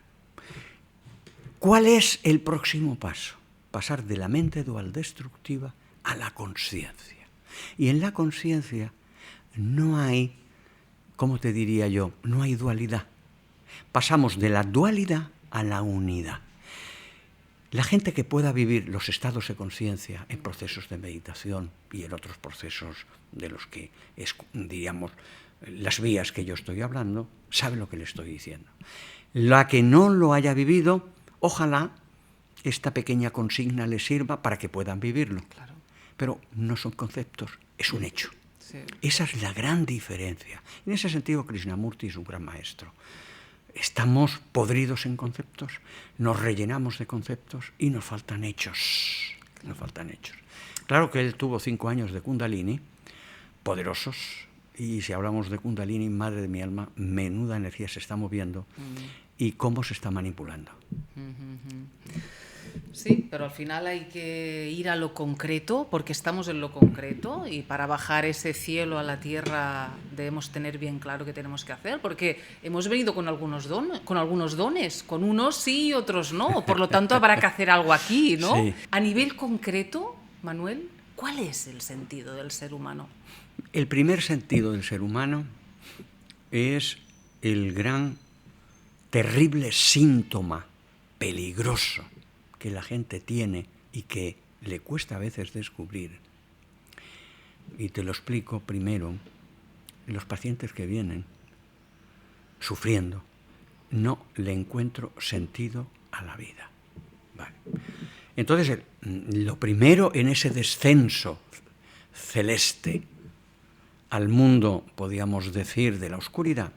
¿Cuál es el próximo paso? Pasar de la mente dual destructiva a la conciencia. Y en la conciencia no hay, ¿cómo te diría yo? No hay dualidad. Pasamos de la dualidad a la unidad. La gente que pueda vivir los estados de conciencia en procesos de meditación y en otros procesos de los que es, diríamos, las vías que yo estoy hablando, sabe lo que le estoy diciendo. La que no lo haya vivido, ojalá esta pequeña consigna les sirva para que puedan vivirlo. Claro. Pero no son conceptos, es un hecho. Sí. Esa es la gran diferencia. En ese sentido, Krishnamurti es un gran maestro. Estamos podridos en conceptos, nos rellenamos de conceptos y nos faltan hechos. Nos faltan hechos. Claro que él tuvo 5 años de Kundalini, poderosos, y si hablamos de Kundalini, madre de mi alma, menuda energía se está moviendo y cómo se está manipulando. Sí, pero al final hay que ir a lo concreto, porque estamos en lo concreto, y para bajar ese cielo a la tierra debemos tener bien claro qué tenemos que hacer, porque hemos venido con algunos dones, con unos sí y otros no, por lo tanto habrá que hacer algo aquí, ¿no? Sí. A nivel concreto, Manuel, ¿cuál es el sentido del ser humano? El primer sentido del ser humano es el gran, terrible síntoma peligroso que la gente tiene y que le cuesta a veces descubrir. Y te lo explico primero. Los pacientes que vienen sufriendo, no le encuentro sentido a la vida. Vale. Entonces, lo primero en ese descenso celeste al mundo, podríamos decir, de la oscuridad,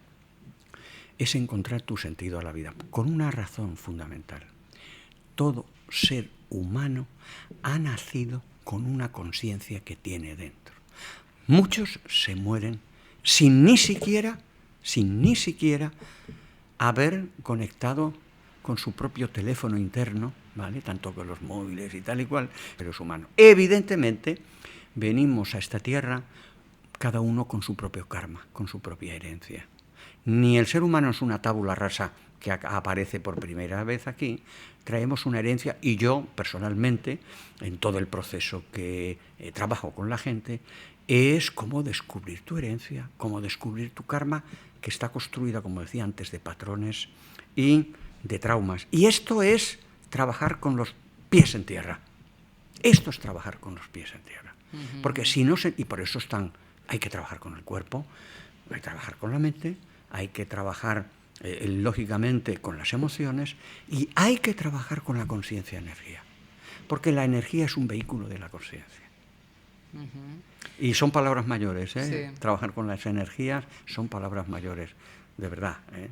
es encontrar tu sentido a la vida, con una razón fundamental. Todo ser humano ha nacido con una conciencia que tiene dentro. Muchos se mueren sin ni siquiera haber conectado con su propio teléfono interno, ¿vale? Tanto con los móviles y tal y cual, pero es humano. Evidentemente, venimos a esta tierra cada uno con su propio karma, con su propia herencia. Ni el ser humano es una tabula rasa que aparece por primera vez aquí. Traemos una herencia, y yo personalmente, en todo el proceso que trabajo con la gente, es cómo descubrir tu herencia, cómo descubrir tu karma, que está construida, como decía antes, de patrones y de traumas. Y esto es trabajar con los pies en tierra. Esto es trabajar con los pies en tierra. Porque si no se... Y por eso hay que trabajar con el cuerpo, hay que trabajar con la mente, hay que trabajar lógicamente con las emociones, y hay que trabajar con la conciencia-energía, porque la energía es un vehículo de la conciencia. Y son palabras mayores, ¿eh? Sí. Trabajar con las energías son palabras mayores, de verdad, ¿eh?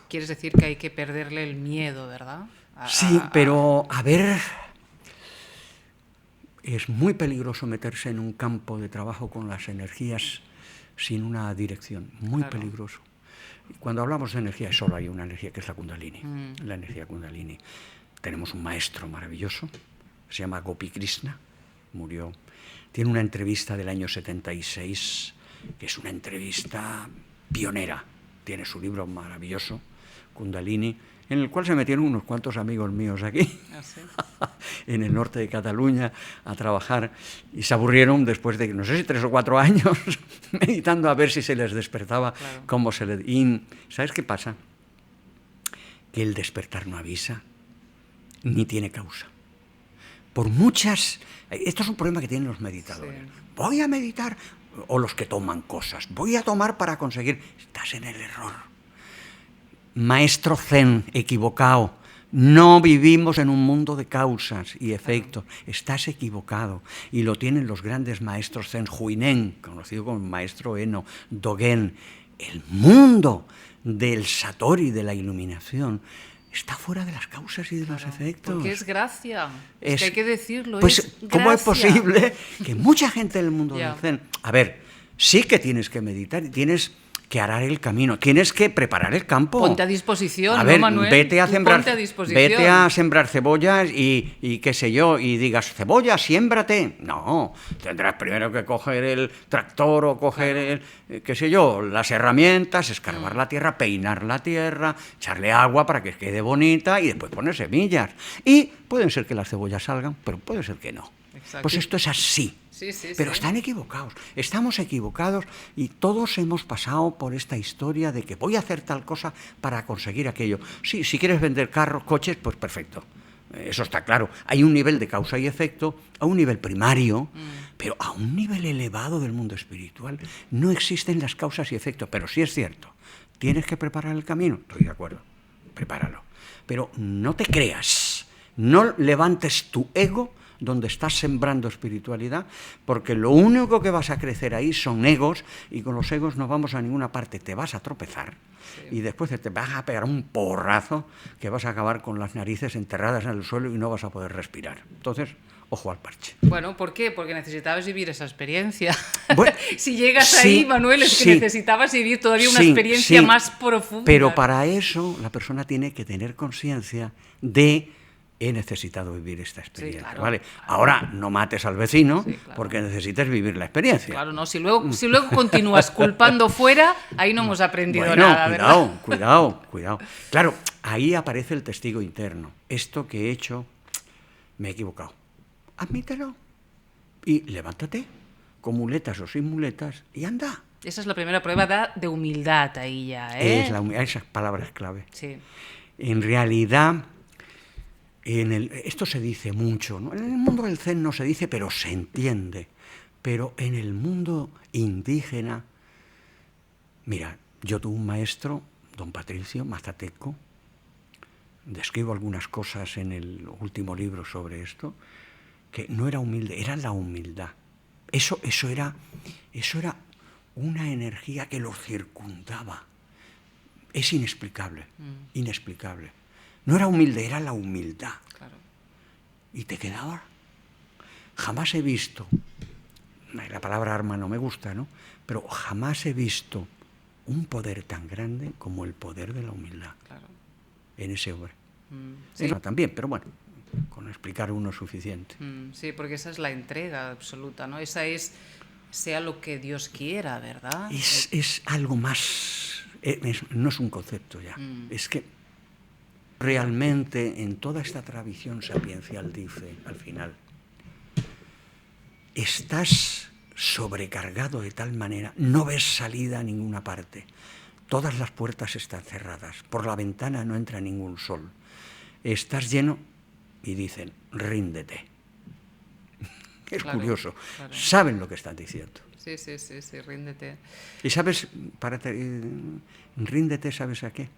Quieres decir que hay que perderle el miedo, ¿verdad? Sí, pero a ver, es muy peligroso meterse en un campo de trabajo con las energías sin una dirección, muy peligroso. Cuando hablamos de energía, solo hay una energía, que es la Kundalini, la energía Kundalini. Tenemos un maestro maravilloso, se llama Gopi Krishna, murió. Tiene una entrevista del año 76, que es una entrevista pionera. Tiene su libro maravilloso, Kundalini, en el cual se metieron unos cuantos amigos míos aquí, ¿sí? En el norte de Cataluña, a trabajar, y se aburrieron después de, no sé si 3 o 4 años, meditando a ver si se les despertaba, cómo se les... Y, ¿sabes qué pasa? Que el despertar no avisa, ni tiene causa. Por muchas... Esto es un problema que tienen los meditadores. Sí. Voy a meditar, o los que toman cosas, voy a tomar para conseguir... Estás en el error. Maestro Zen, equivocado. No vivimos en un mundo de causas y efectos. Estás equivocado. Y lo tienen los grandes maestros Zen. Huineng, conocido como maestro Eno, Dogen. El mundo del Satori, de la iluminación, está fuera de las causas y de los efectos. Porque es gracia. Es que hay que decirlo. Pues, ¿cómo es posible que mucha gente del mundo del Zen... A ver, sí que tienes que meditar y tienes que arar el camino, tienes que preparar el campo. Ponte a disposición, a ver, ¿no, Manuel? Vete a sembrar cebollas y qué sé yo, y digas, cebolla, siémbrate. No, tendrás primero que coger el tractor o coger, qué sé yo, las herramientas, escarbar la tierra, peinar la tierra, echarle agua para que quede bonita y después poner semillas. Y pueden ser que las cebollas salgan, pero puede ser que no. Exacto. Pues esto es así. Pero están equivocados, estamos equivocados, y todos hemos pasado por esta historia de que voy a hacer tal cosa para conseguir aquello. Sí, si quieres vender carros, coches, pues perfecto, eso está claro. Hay un nivel de causa y efecto, a un nivel primario, pero a un nivel elevado del mundo espiritual no existen las causas y efectos. Pero sí es cierto, tienes que preparar el camino, estoy de acuerdo, prepáralo. Pero no te creas, no levantes tu ego donde estás sembrando espiritualidad, porque lo único que vas a crecer ahí son egos, y con los egos no vamos a ninguna parte, te vas a tropezar, y después te vas a pegar un porrazo que vas a acabar con las narices enterradas en el suelo y no vas a poder respirar. Entonces, ojo al parche. Bueno, ¿por qué? Porque necesitabas vivir esa experiencia. Bueno, si llegas ahí, Manuel, es que necesitabas vivir todavía una experiencia más profunda. Pero para eso la persona tiene que tener conciencia de he necesitado vivir esta experiencia, claro, ¿vale? claro. Ahora no mates al vecino Claro. porque necesitas vivir la experiencia. Claro, no, si luego continúas culpando fuera, ahí no hemos aprendido nada, ¿verdad? Cuidado. Claro, ahí aparece el testigo interno. Esto que he hecho, me he equivocado. Admítelo. Y levántate, con muletas o sin muletas, y anda. Esa es la primera prueba de humildad ahí ya, ¿eh? Esa palabra es clave. Sí. En realidad, esto se dice mucho, ¿no? En el mundo del Zen no se dice, pero se entiende. Pero en el mundo indígena, mira, yo tuve un maestro, don Patricio Mazateco, describo algunas cosas en el último libro sobre esto, que no era humilde, era la humildad. Eso era una energía que lo circundaba. Es inexplicable, inexplicable. No era humilde, era la humildad. Claro. Y te quedaba. Jamás he visto, la palabra arma no me gusta, ¿no? Pero jamás he visto un poder tan grande como el poder de la humildad. Claro. En ese hombre. Sí. Eso también, pero bueno, con explicar uno es suficiente. Sí, porque esa es la entrega absoluta, ¿no? Esa es, sea lo que Dios quiera, ¿verdad? Es algo más, no es un concepto ya, es que realmente en toda esta tradición sapiencial dice, al final, estás sobrecargado de tal manera, no ves salida a ninguna parte, todas las puertas están cerradas, por la ventana no entra ningún sol, estás lleno y dicen, ríndete. Es claro, curioso, claro. Saben lo que están diciendo. Sí, ríndete. Y sabes, ríndete, ¿sabes a qué?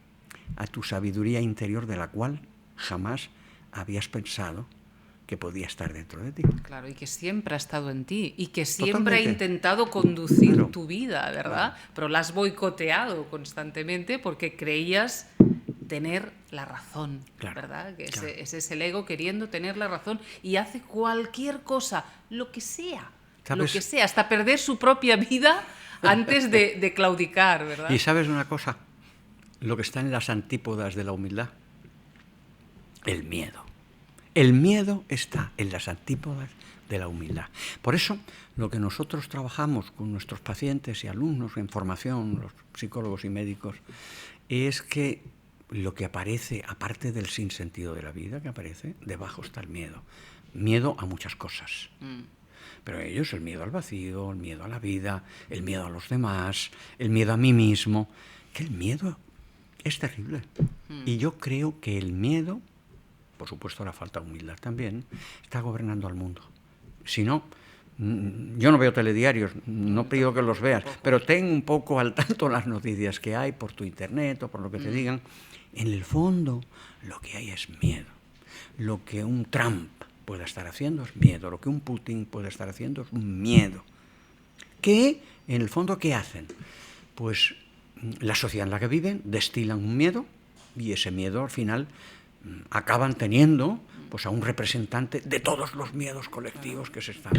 A tu sabiduría interior de la cual jamás habías pensado que podía estar dentro de ti. Claro, y que siempre ha estado en ti y que siempre Totalmente. ha intentado conducir Claro. tu vida, ¿verdad? Claro. Pero la has boicoteado constantemente porque creías tener la razón, Claro, ¿verdad? Que claro. ese es el ego queriendo tener la razón y hace cualquier cosa, lo que sea, ¿Sabes? hasta perder su propia vida antes de claudicar, ¿verdad? Y sabes una cosa, lo que está en las antípodas de la humildad, el miedo. El miedo está en las antípodas de la humildad. Por eso, lo que nosotros trabajamos con nuestros pacientes y alumnos en formación, los psicólogos y médicos, es que lo que aparece, aparte del sinsentido de la vida que aparece, debajo está el miedo. Miedo a muchas cosas. Pero ellos, el miedo al vacío, el miedo a la vida, el miedo a los demás, el miedo a mí mismo, que el miedo es terrible. Y yo creo que el miedo, por supuesto la falta de humildad también, está gobernando al mundo. Si no, yo no veo telediarios, no pido que los veas, pero ten un poco al tanto las noticias que hay por tu internet o por lo que te digan. En el fondo, lo que hay es miedo. Lo que un Trump pueda estar haciendo es miedo, lo que un Putin puede estar haciendo es un miedo. ¿Qué? En el fondo, ¿qué hacen? Pues la sociedad en la que viven destilan un miedo y ese miedo al final acaban teniendo pues a un representante de todos los miedos colectivos que se están,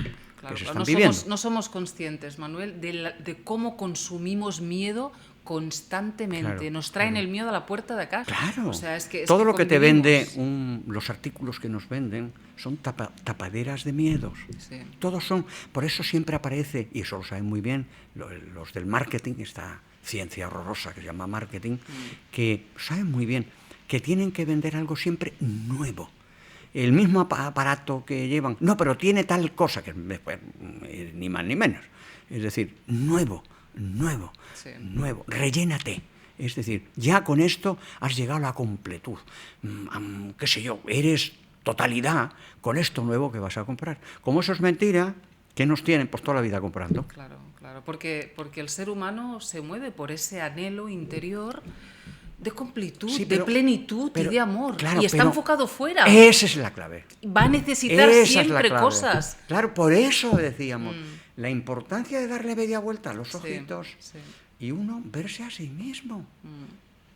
viviendo. No somos conscientes, Manuel, de cómo consumimos miedo constantemente. Claro, nos traen claro. el miedo a la puerta de casa. Claro. O sea, es todo lo que te vende, convivimos. los artículos que nos venden son tapaderas de miedos. Sí. Todos son, por eso siempre aparece, y eso lo saben muy bien, los del marketing, esta ciencia horrorosa que se llama marketing, que saben muy bien que tienen que vender algo siempre nuevo. El mismo aparato que llevan, no, pero tiene tal cosa, que ni más ni menos. Es decir, nuevo, Sí. nuevo, rellénate. Es decir, ya con esto has llegado a la completud. Qué sé yo, eres totalidad con esto nuevo que vas a comprar. Como eso es mentira, ¿qué nos tienen? Pues toda la vida comprando. Claro, porque el ser humano se mueve por ese anhelo interior de completud, Sí, de plenitud y de amor. Claro, y está enfocado fuera. Esa es la clave. Va a necesitar siempre cosas. Claro, por eso decíamos, la importancia de darle media vuelta a los ojitos y uno verse a sí mismo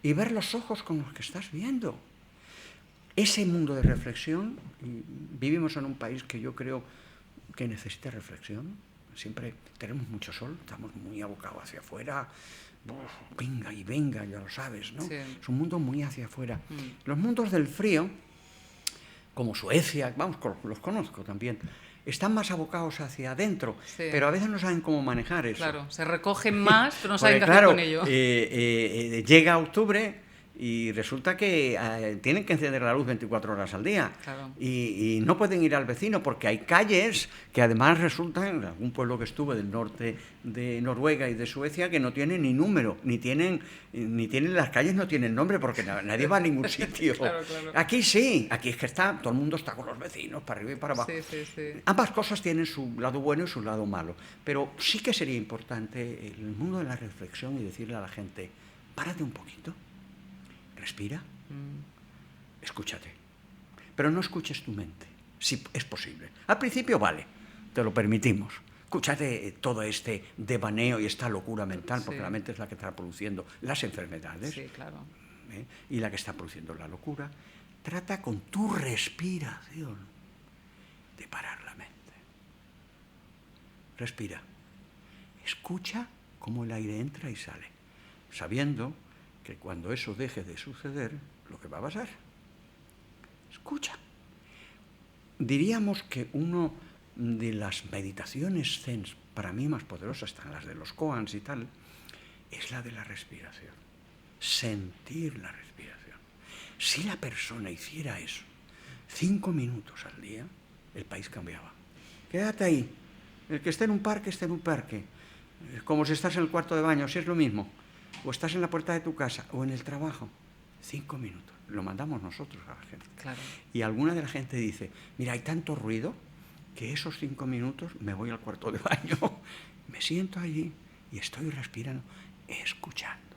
y ver los ojos con los que estás viendo. Ese mundo de reflexión, y vivimos en un país que yo creo que necesita reflexión. Siempre tenemos mucho sol, estamos muy abocados hacia afuera. Venga y venga, ya lo sabes, ¿no? Sí. Es un mundo muy hacia afuera. Los mundos del frío, como Suecia, vamos, los conozco también, están más abocados hacia adentro, Sí. pero a veces no saben cómo manejar eso. Claro, se recogen más, pero no saben Porque, qué hacer claro, con ello. llega octubre y resulta que tienen que encender la luz 24 horas al día. Claro. Y no pueden ir al vecino porque hay calles que además resultan, en algún pueblo que estuve del norte de Noruega y de Suecia, que no tienen ni número, ni tienen las calles no tienen nombre porque nadie va a ningún sitio. Claro, claro. Aquí sí, aquí es que todo el mundo está con los vecinos, para arriba y para abajo. Sí. Ambas cosas tienen su lado bueno y su lado malo, pero sí que sería importante el mundo de la reflexión y decirle a la gente, párate un poquito, respira, escúchate, pero no escuches tu mente, si es posible. Al principio vale, te lo permitimos. Escúchate todo este devaneo y esta locura mental, porque la mente es la que está produciendo las enfermedades, Sí, claro. y la que está produciendo la locura. Trata con tu respiración de parar la mente. Respira. Escucha cómo el aire entra y sale, sabiendo que cuando eso deje de suceder, lo que va a pasar. Escucha. Diríamos que una de las meditaciones zen, para mí más poderosas, están las de los koans y tal, es la de la respiración. Sentir la respiración. Si la persona hiciera eso 5 minutos al día, el país cambiaba. Quédate ahí. El que esté en un parque, esté en un parque. Como si estás en el cuarto de baño, si es lo mismo. O estás en la puerta de tu casa o en el trabajo. 5 minutos. Lo mandamos nosotros a la gente. Claro. Y alguna de la gente dice, mira, hay tanto ruido que esos 5 minutos me voy al cuarto de baño, me siento allí y estoy respirando, escuchando.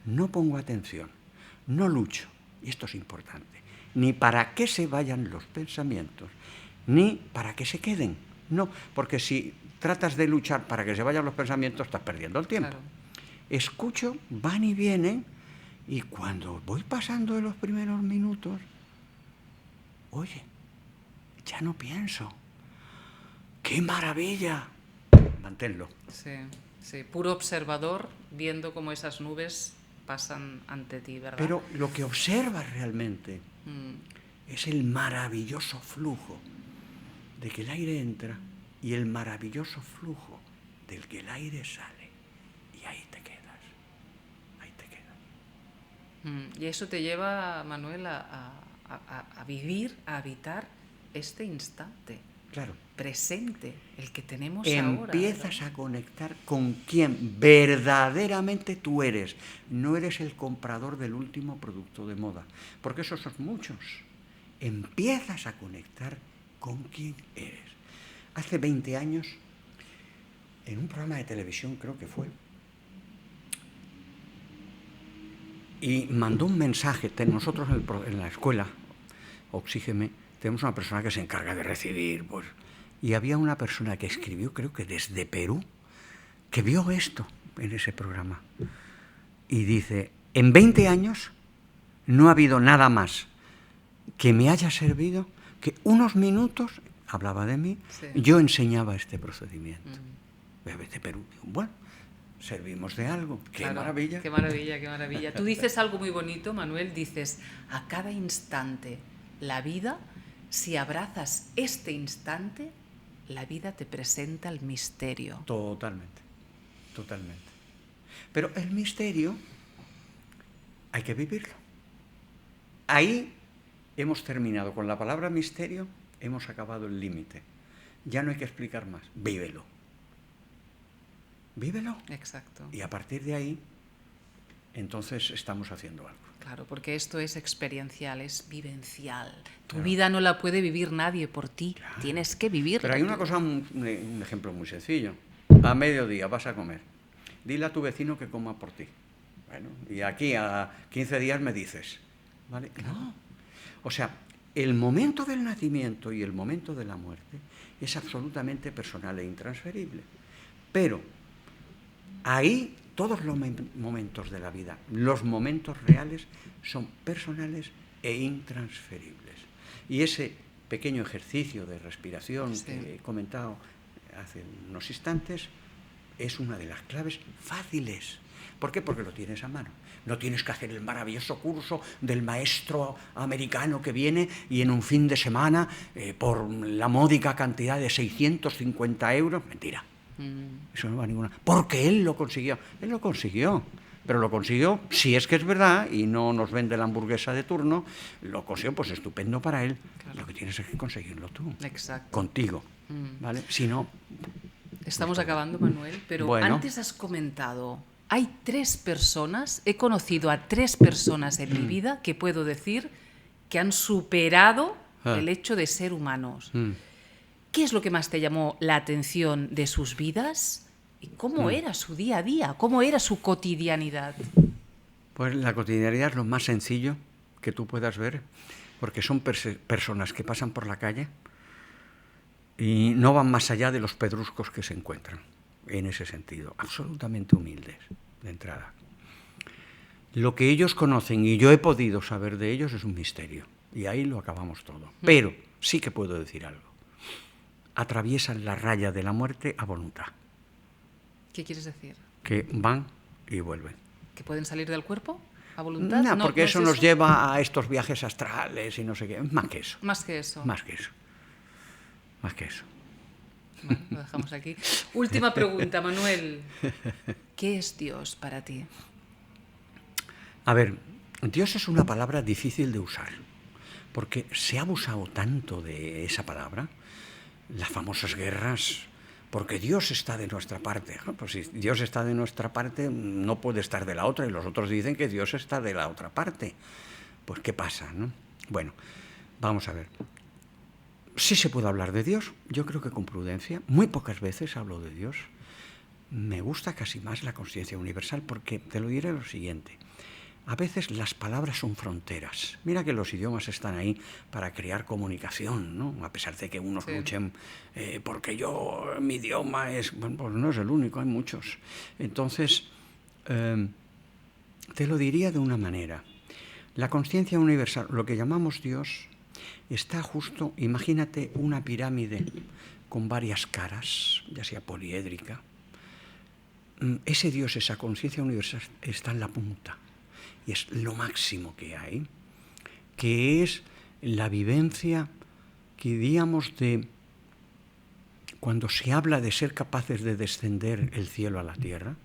No pongo atención, no lucho, y esto es importante, ni para que se vayan los pensamientos, ni para que se queden. No, porque si tratas de luchar para que se vayan los pensamientos, estás perdiendo el tiempo. Claro. Escucho, van y vienen, y cuando voy pasando de los primeros minutos, oye, ya no pienso. ¡Qué maravilla! Manténlo. Sí, puro observador, viendo cómo esas nubes pasan ante ti, ¿verdad? Pero lo que observas realmente es el maravilloso flujo de que el aire entra y el maravilloso flujo del que el aire sale. Y ahí te quedas. Ahí te quedas. Y eso te lleva, Manuel, a vivir, a habitar este instante. Claro. Presente, el que tenemos ahora. Empiezas a conectar con quien verdaderamente tú eres. No eres el comprador del último producto de moda, porque esos son muchos. Empiezas a conectar con quien eres. Hace 20 años, en un programa de televisión creo que fue, y mandó un mensaje. Nosotros en la escuela, Oxígeme, tenemos una persona que se encarga de recibir, pues, y había una persona que escribió, creo que desde Perú, que vio esto en ese programa. Y dice, en 20 años no ha habido nada más que me haya servido que unos minutos, hablaba de mí, yo enseñaba este procedimiento. De Perú. Bueno, servimos de algo. ¡Qué maravilla! ¡Qué maravilla, qué maravilla! Tú dices algo muy bonito, Manuel, dices, a cada instante la vida, si abrazas este instante, la vida te presenta el misterio. Totalmente, totalmente. Pero el misterio hay que vivirlo. Ahí hemos terminado. Con la palabra misterio hemos acabado el límite. Ya no hay que explicar más. Vívelo. Vívelo. Exacto. Y a partir de ahí, entonces estamos haciendo algo. Claro, porque esto es experiencial, es vivencial. Tu vida no la puede vivir nadie por ti, tienes que vivirla. Pero hay una cosa, un ejemplo muy sencillo. A mediodía vas a comer. Dile a tu vecino que coma por ti. Bueno, y aquí a 15 días me dices, ¿vale? No. O sea, el momento del nacimiento y el momento de la muerte es absolutamente personal e intransferible. Pero ahí todos los momentos de la vida, los momentos reales, son personales e intransferibles. Y ese pequeño ejercicio de respiración que he comentado hace unos instantes es una de las claves fáciles ¿Por qué? Porque lo tienes a mano. No tienes que hacer el maravilloso curso del maestro americano que viene y en un fin de semana, por la módica cantidad de 650 euros, mentira. Eso no va a ninguna. Porque él lo consiguió. Él lo consiguió. Pero lo consiguió, si es que es verdad, y no nos vende la hamburguesa de turno, lo consiguió, pues estupendo para él. Claro. Lo que tienes es que conseguirlo tú. Exacto. Contigo. ¿Vale? Si no... Estamos acabando, Manuel, pero bueno, antes has comentado, hay 3 personas, he conocido a 3 personas en mi vida que puedo decir que han superado el hecho de ser humanos. ¿Qué es lo que más te llamó la atención de sus vidas? ¿Y cómo era su día a día? ¿Cómo era su cotidianidad? Pues la cotidianidad es lo más sencillo que tú puedas ver, porque son personas que pasan por la calle y no van más allá de los pedruscos que se encuentran, en ese sentido, absolutamente humildes, de entrada. Lo que ellos conocen y yo he podido saber de ellos es un misterio, y ahí lo acabamos todo. Pero sí que puedo decir algo. Atraviesan la raya de la muerte a voluntad. ¿Qué quieres decir? Que van y vuelven. ¿Que pueden salir del cuerpo a voluntad? No, porque eso nos lleva a estos viajes astrales y no sé qué. Más que eso. Más que eso. Más que eso. Más que eso. Bueno, lo dejamos aquí. Última pregunta, Manuel. ¿Qué es Dios para ti? A ver, Dios es una palabra difícil de usar, porque se ha abusado tanto de esa palabra, las famosas guerras, porque Dios está de nuestra parte. Pues si Dios está de nuestra parte, no puede estar de la otra, y los otros dicen que Dios está de la otra parte. Pues ¿qué pasa, no? Bueno, vamos a ver. Sí se puede hablar de Dios, yo creo que con prudencia. Muy pocas veces hablo de Dios. Me gusta casi más la conciencia universal, porque te lo diré lo siguiente. A veces las palabras son fronteras. Mira que los idiomas están ahí para crear comunicación, ¿no? A pesar de que unos luchen porque mi idioma es... Bueno, pues no es el único, hay muchos. Entonces, te lo diría de una manera. La conciencia universal, lo que llamamos Dios, está justo, imagínate una pirámide con varias caras, ya sea poliédrica. Ese Dios, esa conciencia universal, está en la punta. Y es lo máximo que hay, que es la vivencia que diríamos de cuando se habla de ser capaces de descender el cielo a la tierra,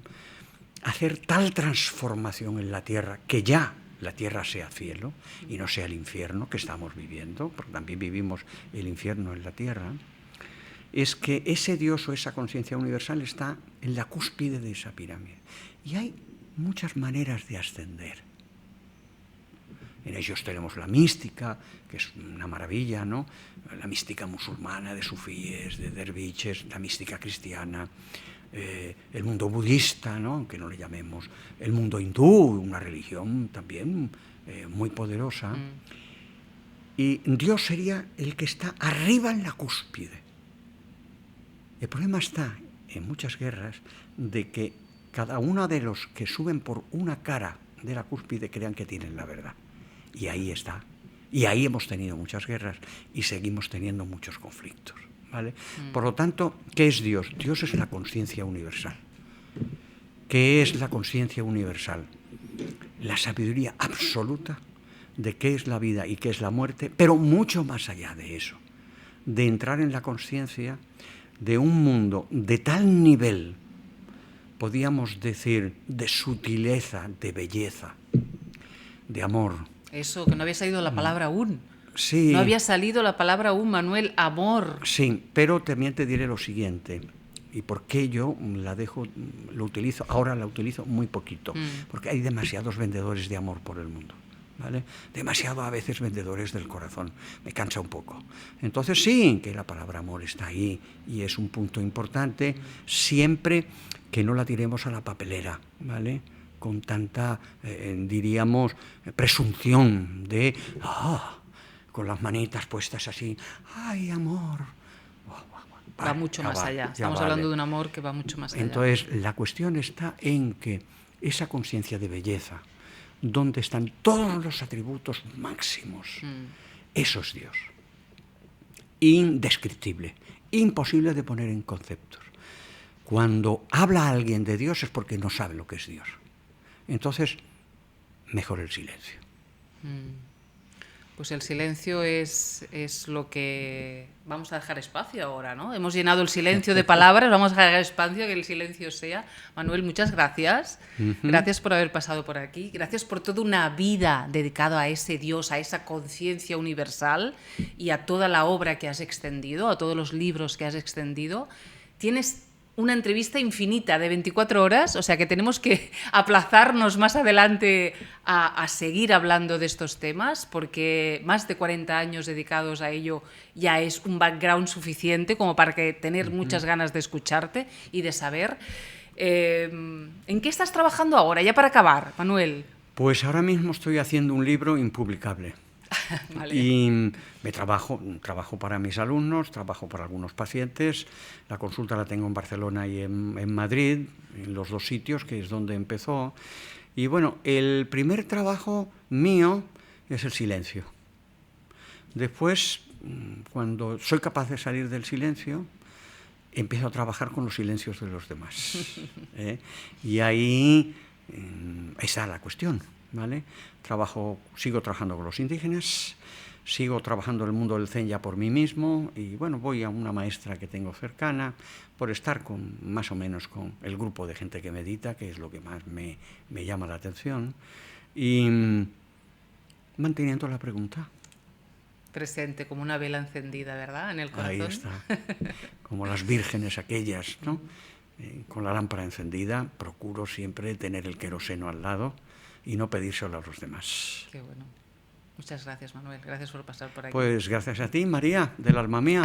hacer tal transformación en la tierra que ya la tierra sea cielo y no sea el infierno que estamos viviendo, porque también vivimos el infierno en la tierra, es que ese Dios o esa conciencia universal está en la cúspide de esa pirámide. Y hay muchas maneras de ascender. En ellos tenemos la mística, que es una maravilla, ¿no? La mística musulmana, de sufíes, de derviches, la mística cristiana, el mundo budista, ¿no? Aunque no le llamemos, el mundo hindú, una religión también muy poderosa. Y Dios sería el que está arriba en la cúspide. El problema está, en muchas guerras, de que cada uno de los que suben por una cara de la cúspide crean que tienen la verdad. Y ahí está. Y ahí hemos tenido muchas guerras y seguimos teniendo muchos conflictos, ¿vale? Por lo tanto, ¿qué es Dios? Dios es la conciencia universal. ¿Qué es la conciencia universal? La sabiduría absoluta de qué es la vida y qué es la muerte, pero mucho más allá de eso. De entrar en la conciencia de un mundo de tal nivel, podríamos decir, de sutileza, de belleza, de amor. Eso, que no había salido la palabra aún. Sí. No había salido la palabra aún, Manuel, amor. Sí, pero también te diré lo siguiente. ¿Y por qué yo ahora la utilizo muy poquito? Porque hay demasiados vendedores de amor por el mundo, ¿vale? Demasiado a veces vendedores del corazón. Me cansa un poco. Entonces sí, que la palabra amor está ahí y es un punto importante, siempre que no la tiremos a la papelera, ¿vale? Con tanta, diríamos, presunción de, con las manitas puestas así, ¡ay, amor! Va mucho más allá. Estamos hablando de un amor que va mucho más allá. Entonces, la cuestión está en que esa conciencia de belleza, donde están todos los atributos máximos, eso es Dios. Indescriptible, imposible de poner en conceptos. Cuando habla alguien de Dios es porque no sabe lo que es Dios. entonces mejor el silencio. Pues el silencio es lo que... Vamos a dejar espacio ahora, ¿no? Hemos llenado el silencio de palabras, vamos a dejar espacio, que el silencio sea. Manuel, muchas gracias. Gracias por haber pasado por aquí. Gracias por toda una vida dedicada a ese Dios, a esa conciencia universal y a toda la obra que has extendido, a todos los libros que has extendido. Tienes una entrevista infinita de 24 horas, o sea que tenemos que aplazarnos más adelante a seguir hablando de estos temas, porque más de 40 años dedicados a ello ya es un background suficiente como para tener muchas ganas de escucharte y de saber. ¿En qué estás trabajando ahora, ya para acabar, Manuel? Pues ahora mismo estoy haciendo un libro impublicable. Vale. Y trabajo para mis alumnos, trabajo para algunos pacientes. La consulta la tengo en Barcelona y en Madrid, en los dos sitios, que es donde empezó. Y bueno, el primer trabajo mío es el silencio. Después, cuando soy capaz de salir del silencio, empiezo a trabajar con los silencios de los demás. Y ahí está la cuestión, ¿vale? Sigo trabajando con los indígenas, sigo trabajando en el mundo del Zen ya por mí mismo y bueno, voy a una maestra que tengo cercana por estar más o menos con el grupo de gente que medita, que es lo que más me llama la atención, y manteniendo la pregunta. Presente, como una vela encendida, ¿verdad? En el corazón. Ahí está, como las vírgenes aquellas, ¿no? Con la lámpara encendida, procuro siempre tener el queroseno al lado y no pedírselo a los demás. Qué bueno. Muchas gracias, Manuel. Gracias por pasar por aquí. Pues gracias a ti, María, del alma mía.